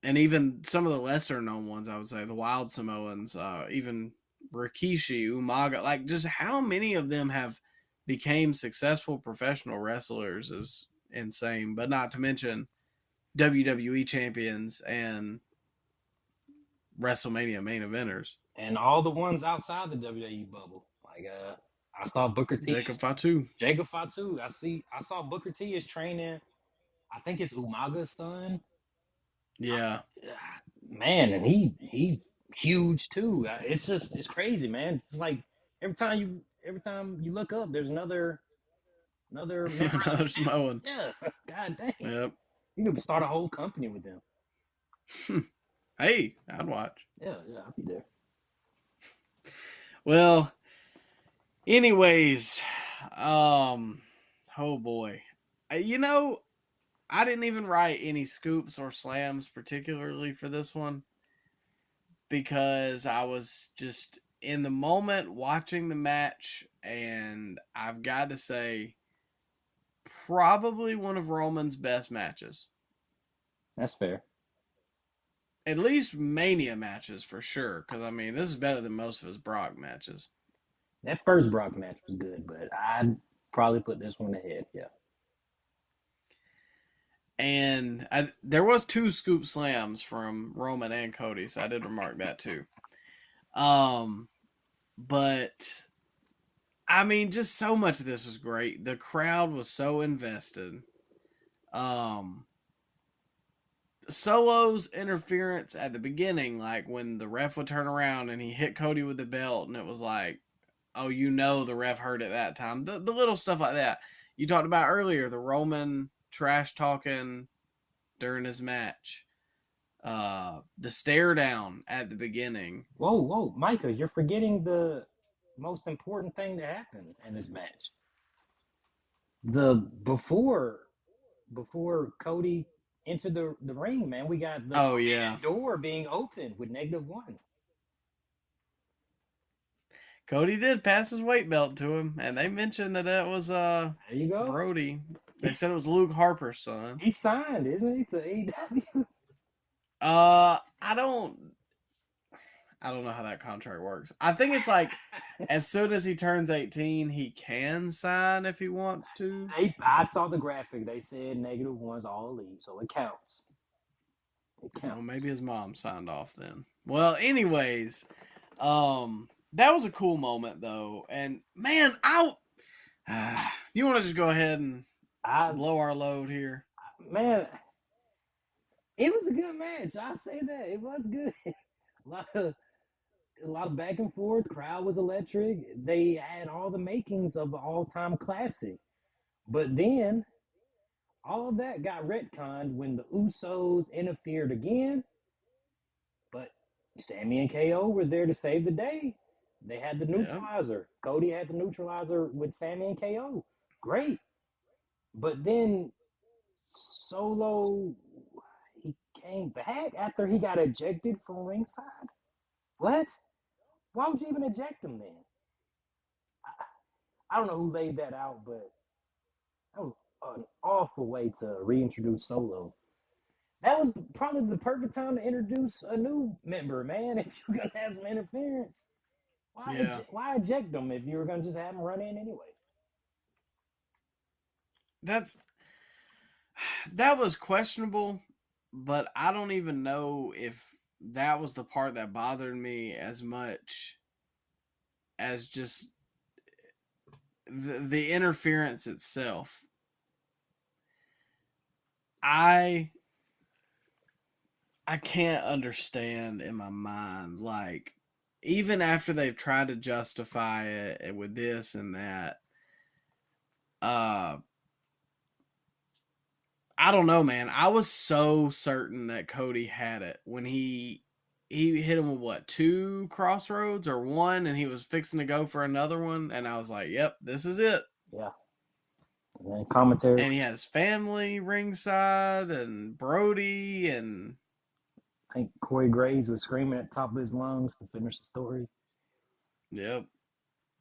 And even some of the lesser known ones, I would say the Wild Samoans, even Rikishi, Umaga, like just how many of them have became successful professional wrestlers is insane. But not to mention WWE champions and WrestleMania main eventers. And all the ones outside the WWE bubble. Like I saw Booker T. Jacob Fatu. I saw Booker T is training. I think it's Umaga's son. Yeah. Man, and he's huge too. It's crazy, man. It's like every time you look up, there's another member. Another Samoan. Yeah, god dang. Yep. You could start a whole company with them. Hey, I'd watch. Yeah, I'll be there. Well, anyways, oh boy. You know, I didn't even write any scoops or slams particularly for this one because I was just in the moment watching the match, and I've got to say, probably one of Roman's best matches. That's fair. At least Mania matches for sure, because I mean, this is better than most of his Brock matches. That first Brock match was good, but I'd probably put this one ahead. Yeah. And there was 2 scoop slams from Roman and Cody, so I did remark that too. But I mean, just so much of this was great. The crowd was so invested. Solo's interference at the beginning, like when the ref would turn around and he hit Cody with the belt, and it was like, oh, the ref heard it that time. The little stuff like that. You talked about earlier, the Roman trash talking during his match. The stare down at the beginning. Whoa, Micah, you're forgetting the most important thing that happened in this match. Before Cody entered the ring, man, we got the door being opened with -1. Cody did pass his weight belt to him, and they mentioned that was there you go. Brody. They said it was Luke Harper's son. He signed, isn't he, to AEW? I don't know how that contract works. I think it's like as soon as he turns 18, he can sign if he wants to. I saw the graphic. They said -1's all elite, so it counts. Well, maybe his mom signed off then. Well, anyways, that was a cool moment though, and man, you want to just go ahead and blow our load here? Man, it was a good match. I say that it was good. A lot of back and forth. Crowd was electric. They had all the makings of an all-time classic. But then all of that got retconned when the Usos interfered again. But Sammy and KO were there to save the day. They had the neutralizer. Yep. Cody had the neutralizer with Sammy and KO. Great. But then Solo, he came back after he got ejected from ringside. What? Why would you even eject him then? I don't know who laid that out, but that was an awful way to reintroduce Solo. That was probably the perfect time to introduce a new member, man. If you're going to have some interference, why eject them if you were going to just have them run in anyway? That was questionable, but I don't even know if that was the part that bothered me as much as just the interference itself. I can't understand in my mind, like, even after they've tried to justify it with this and that, I don't know, man. I was so certain that Cody had it when he hit him with what, 2 crossroads or one, and he was fixing to go for another one, and I was like, "Yep, this is it." Yeah. And then commentary And he was, had his family ringside, and Brody, and I think Corey Graves was screaming at the top of his lungs to finish the story. yep.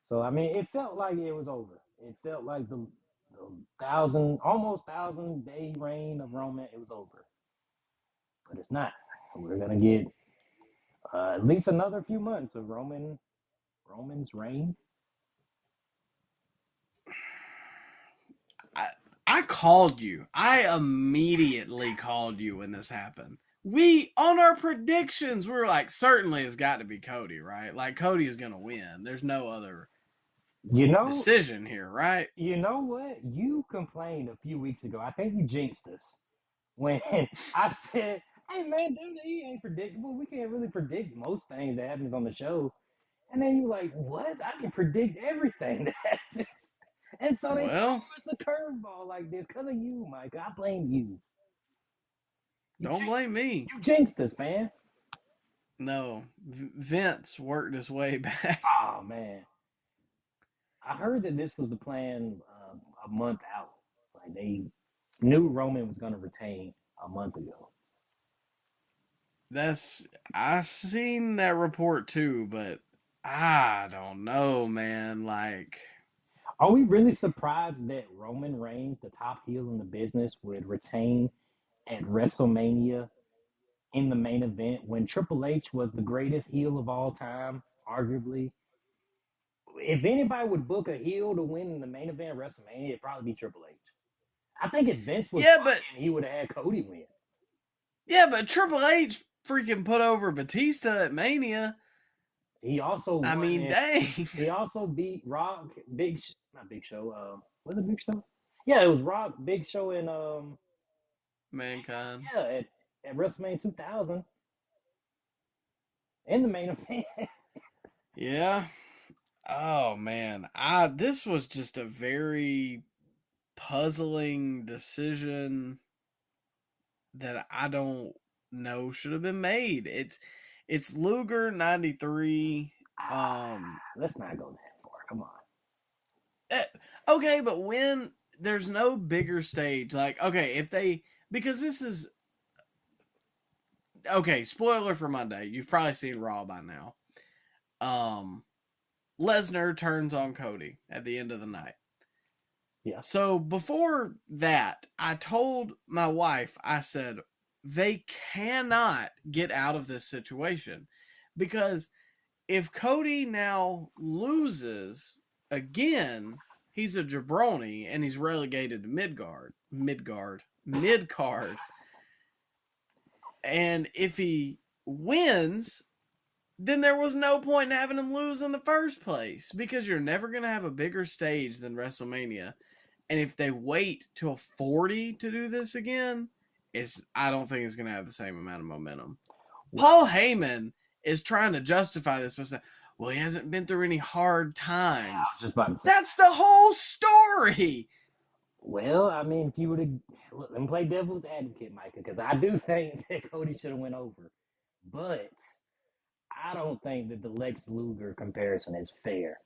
So I mean, it felt like it was over. It felt like the almost 1,000 day reign of Roman. It was over, but it's not. We're gonna get at least another few months of Roman's reign. I I called you. I immediately called you when this happened. We on our predictions, we were like, certainly it's got to be Cody, right? Like Cody is gonna win. There's no other You know, decision here, right? you know what? You complained a few weeks ago. I think you jinxed us when I said, "Hey man, WWE ain't predictable. We can't really predict most things that happens on the show." And then you're like, "What? I can predict everything that happens." And so they throw Well, us a curveball like this because of you, Mike. I blame you. You don't jinxed, blame me. you jinxed us, man. No, Vince worked his way back. Oh man, I heard that this was the plan a month out. Like they knew Roman was going to retain a month ago. That's I seen that report too, but I don't know, man. Like, Are we really surprised that Roman Reigns, the top heel in the business, would retain at WrestleMania in the main event when Triple H was the greatest heel of all time, arguably? If anybody would book a heel to win in the main event of WrestleMania, it'd probably be Triple H. I think if Vince was yeah, but booking, he would have had Cody win. Triple H freaking put over Batista at Mania. He also I won mean, it. dang. He also beat Rock, not Big Show. Was it Big Show? Yeah, it was Rock, Big Show, and Mankind. yeah, at WrestleMania 2000 in the main event. Yeah. Oh man. I this was just a very puzzling decision that I don't know should have been made. It's Luger 93. Let's not go that far. Come on. eh, okay, but when there's no bigger stage, like okay, if they because this is okay, spoiler for Monday. You've probably seen Raw by now. Um Lesnar turns on Cody at the end of the night. Yeah. So before that, I told my wife, I said, they cannot get out of this situation because if Cody now loses again, he's a jabroni and he's relegated to mid card. And if he wins, then there was no point in having him lose in the first place because you're never going to have a bigger stage than WrestleMania. And if they wait till 40 to do this again, I don't think it's going to have the same amount of momentum. Paul Heyman is trying to justify this by saying, well, he hasn't been through any hard times. I was just about to say. That's the whole story. Well, I mean, if you would have let me play devil's advocate, Micah, because I do think that Cody should have went over, but I don't think that the Lex Luger comparison is fair.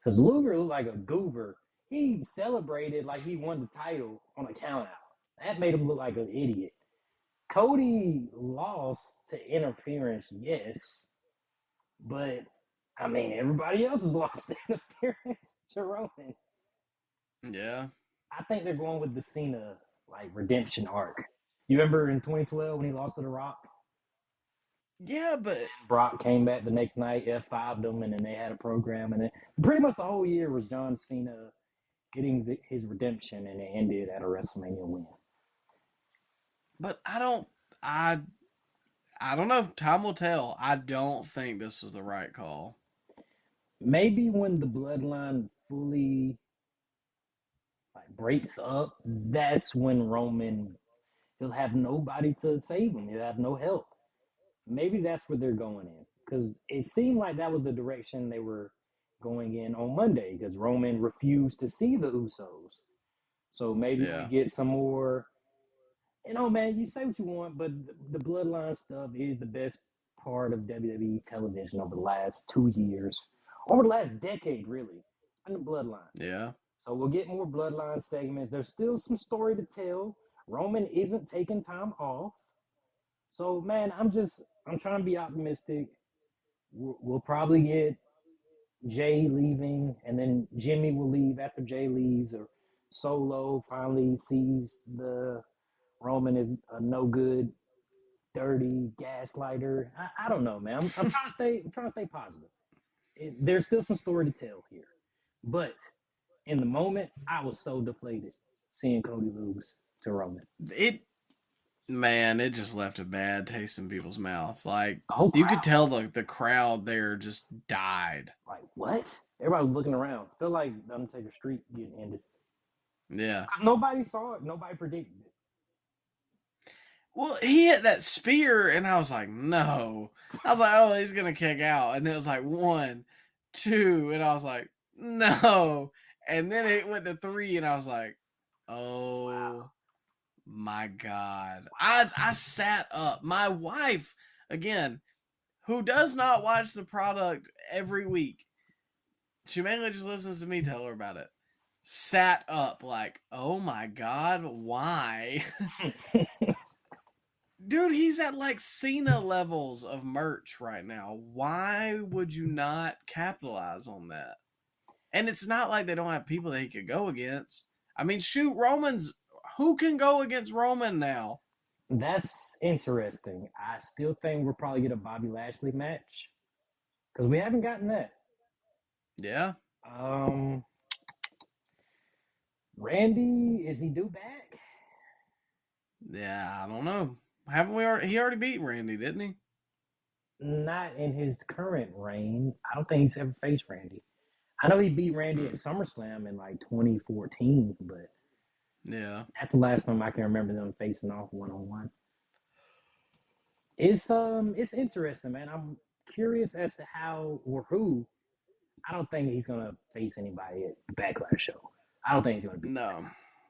Because Luger looked like a goober. He celebrated like he won the title on a countout. That made him look like an idiot. Cody lost to interference, yes. But, I mean, everybody else has lost to interference to Roman. Yeah. I think they're going with the Cena, like, redemption arc. You remember in 2012 when he lost to The Rock? Yeah, but Brock came back the next night, F5'd them, and then they had a program. And then pretty much the whole year was John Cena getting his redemption, and it ended at a WrestleMania win. but I don't know. Time will tell. I don't think this is the right call. Maybe when the bloodline fully like breaks up, that's when Roman he'll have nobody to save him. He'll have no help. Maybe that's where they're going in because it seemed like that was the direction they were going in on Monday because Roman refused to see the Usos. So maybe we Yeah. get some more Man, you say what you want, but the bloodline stuff is the best part of WWE television over the last 2 years, over the last decade, really, and the bloodline. Yeah. So we'll get more bloodline segments. There's still some story to tell. Roman isn't taking time off. So, man, I'm trying to be optimistic. We'll probably get Jay leaving, and then Jimmy will leave after Jay leaves, or Solo finally sees the Roman is a no good, dirty gaslighter. I don't know, man. I'm trying to stay positive. There's still some story to tell here, but in the moment, I was so deflated seeing Cody lose to Roman. It just left a bad taste in people's mouths. Like, The whole you could crowd, tell the crowd there just died. like, what? Everybody was looking around. Felt like the Undertaker streak getting ended. Yeah. Nobody saw it. Nobody predicted it. Well, he hit that spear, and I was like, no. I was like, oh, he's going to kick out. And it was like 1, 2, and I was like, no. And then it went to 3, and I was like, oh, Wow. my God. I sat up. My wife, again, who does not watch the product every week, she mainly just listens to me tell her about it, sat up like, oh my God, why? Dude, he's at like Cena levels of merch right now. Why would you not capitalize on that? And it's not like they don't have people that he could go against. I mean, shoot, who can go against Roman now? That's interesting. I still think we'll probably get a Bobby Lashley match because we haven't gotten that. Yeah. Randy, is he due back? Yeah, I don't know. Haven't we already? He already beat Randy, didn't he? Not in his current reign. I don't think he's ever faced Randy. I know he beat Randy at SummerSlam in like 2014, but Yeah. that's the last time I can remember them facing off 1-on-1. It's interesting, man. I'm curious as to how or who. I don't think he's gonna face anybody at the Backlash show. I don't think he's gonna be. No.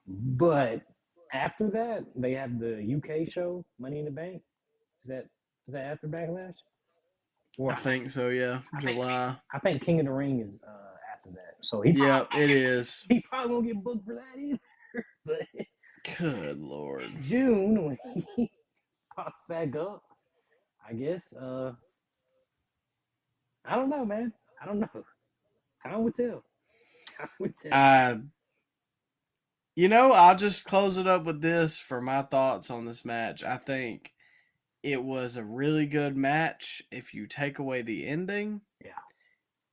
But after that, they have the UK show, Money in the Bank. Is that after Backlash? Or I think so, yeah. I think July. I think King of the Ring is after that. So Yep, it is. he probably won't get booked for that either. But Good Lord. in June when he pops back up, I guess. I don't know, man. I don't know. Time will tell. Time will tell. I'll just close it up with this for my thoughts on this match. I think it was a really good match if you take away the ending. Yeah.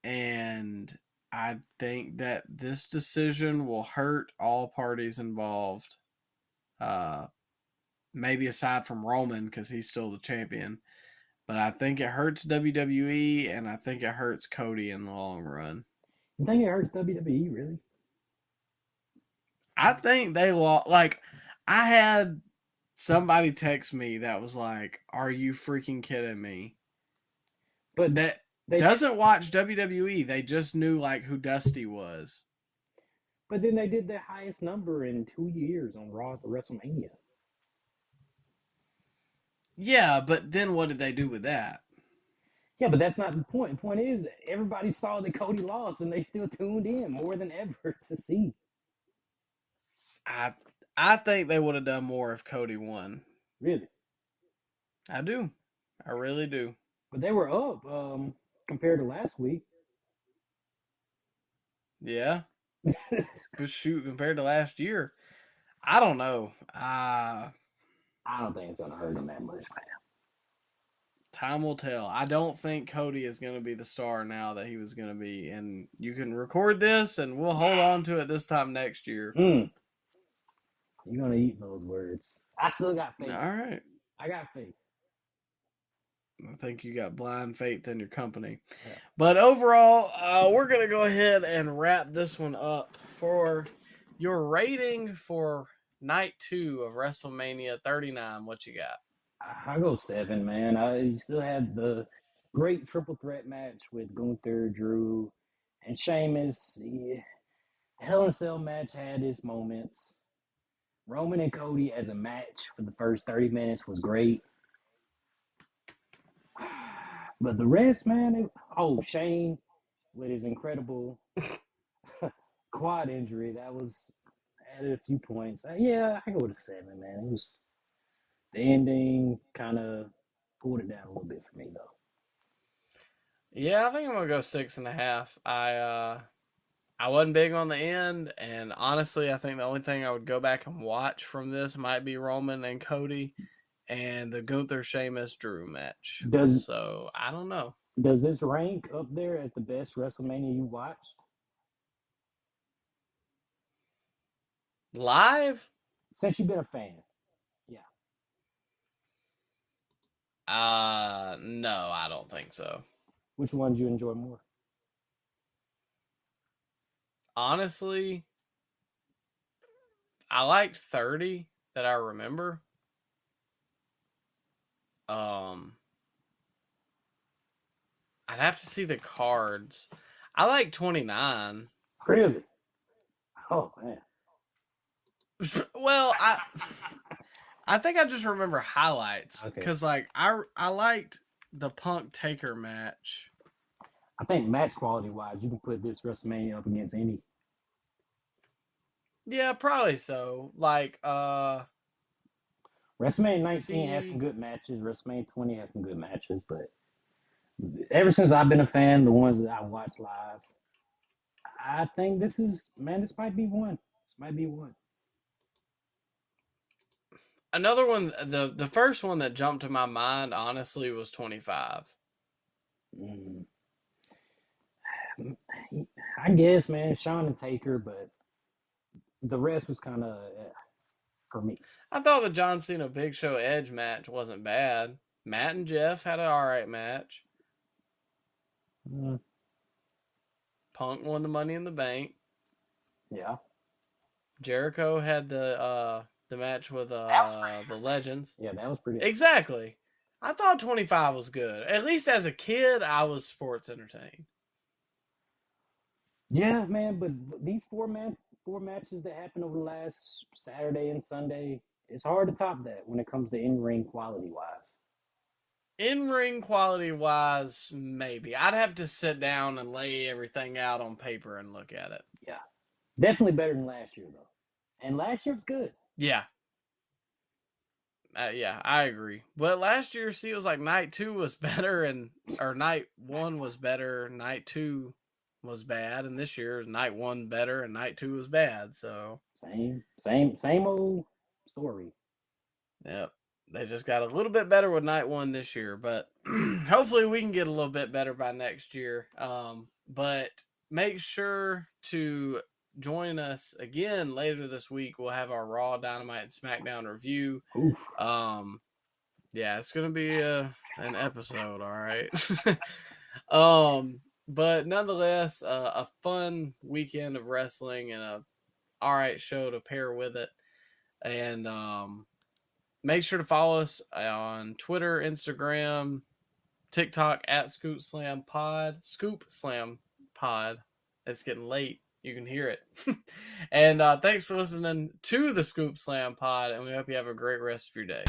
And I think that this decision will hurt all parties involved. Maybe aside from Roman, because he's still the champion. But I think it hurts WWE, and I think it hurts Cody in the long run. You think it hurts WWE, really? I think they lost. Like, I had somebody text me that was like, "Are you freaking kidding me?" But that doesn't watch WWE. They just knew like who Dusty was. But then they did their highest number in 2 years on Raw at the WrestleMania. Yeah, but then what did they do with that? Yeah, but that's not the point. The point is, everybody saw that Cody lost, and they still tuned in more than ever to see. I think they would have done more if Cody won. Really? I do. I really do. But they were up compared to last week. Yeah. But shoot, compared to last year, I don't know. I don't think it's going to hurt them that much, man. Time will tell. I don't think Cody is going to be the star now that he was going to be. And you can record this, and we'll hold on to it this time next year. You're going to eat those words. I still got faith. All right. I got faith. I think you got blind faith in your company. Yeah. But overall, we're going to go ahead and wrap this one up. For your rating for night 2 of WrestleMania 39, what you got? I go 7, man. You still had the great triple threat match with Gunther, Drew, and Sheamus. Yeah. Hell in a Cell match had its moments. Roman and Cody as a match for the first 30 minutes was great. But the rest, man, Shane with his incredible quad injury, that was added a few points. Yeah, I go with a 7, man. It was the ending kind of pulled it down a little bit for me, though. Yeah, I think I'm gonna go 6.5. I wasn't big on the end, and honestly, I think the only thing I would go back and watch from this might be Roman and Cody and the Gunther Sheamus Drew match. So I don't know. Does this rank up there as the best WrestleMania you watched? Live? Since you've been a fan. Yeah. No, I don't think so. Which one do you enjoy more? Honestly, I liked 30 that I remember. I'd have to see the cards. I like 29. Really? Oh man. Well, I think I just remember highlights because I liked the Punk Taker match. I think match quality wise, you can put this WrestleMania up against any. Yeah, probably so. Like WrestleMania 19 has some good matches. WrestleMania 20 has some good matches, but ever since I've been a fan, the ones that I watched live, I think this might be one. This might be one. Another one, the first one that jumped to my mind, honestly, was 25. I guess, man, Shawn and Taker, but the rest was kind of for me. I thought the John Cena Big Show Edge match wasn't bad. Matt and Jeff had an alright match. Punk won the Money in the Bank. Yeah. Jericho had the match with the Legends. Yeah, that was pretty. Exactly. I thought 25 was good. At least as a kid, I was sports entertained. Yeah, man, but these four matches that happened over the last Saturday and Sunday, it's hard to top that when it comes to in-ring quality wise. In-ring quality wise, maybe. I'd have to sit down and lay everything out on paper and look at it. Yeah. Definitely better than last year, though. And last year was good. Yeah. Yeah, I agree. But last year, see, it was like night 2 was better, or night 1 was better, night 2 was bad, and this year night 1 better and night 2 was bad. So same old story. Yep. They just got a little bit better with night 1 this year, but hopefully we can get a little bit better by next year. But make sure to join us again later this week. We'll have our Raw, Dynamite, and SmackDown review. Oof. Yeah, it's gonna be an episode, all right. But nonetheless, a fun weekend of wrestling and a all right show to pair with it. And make sure to follow us on Twitter, Instagram, TikTok at Scoop Slam Pod. It's getting late. You can hear it. And thanks for listening to the Scoop Slam Pod, and we hope you have a great rest of your day.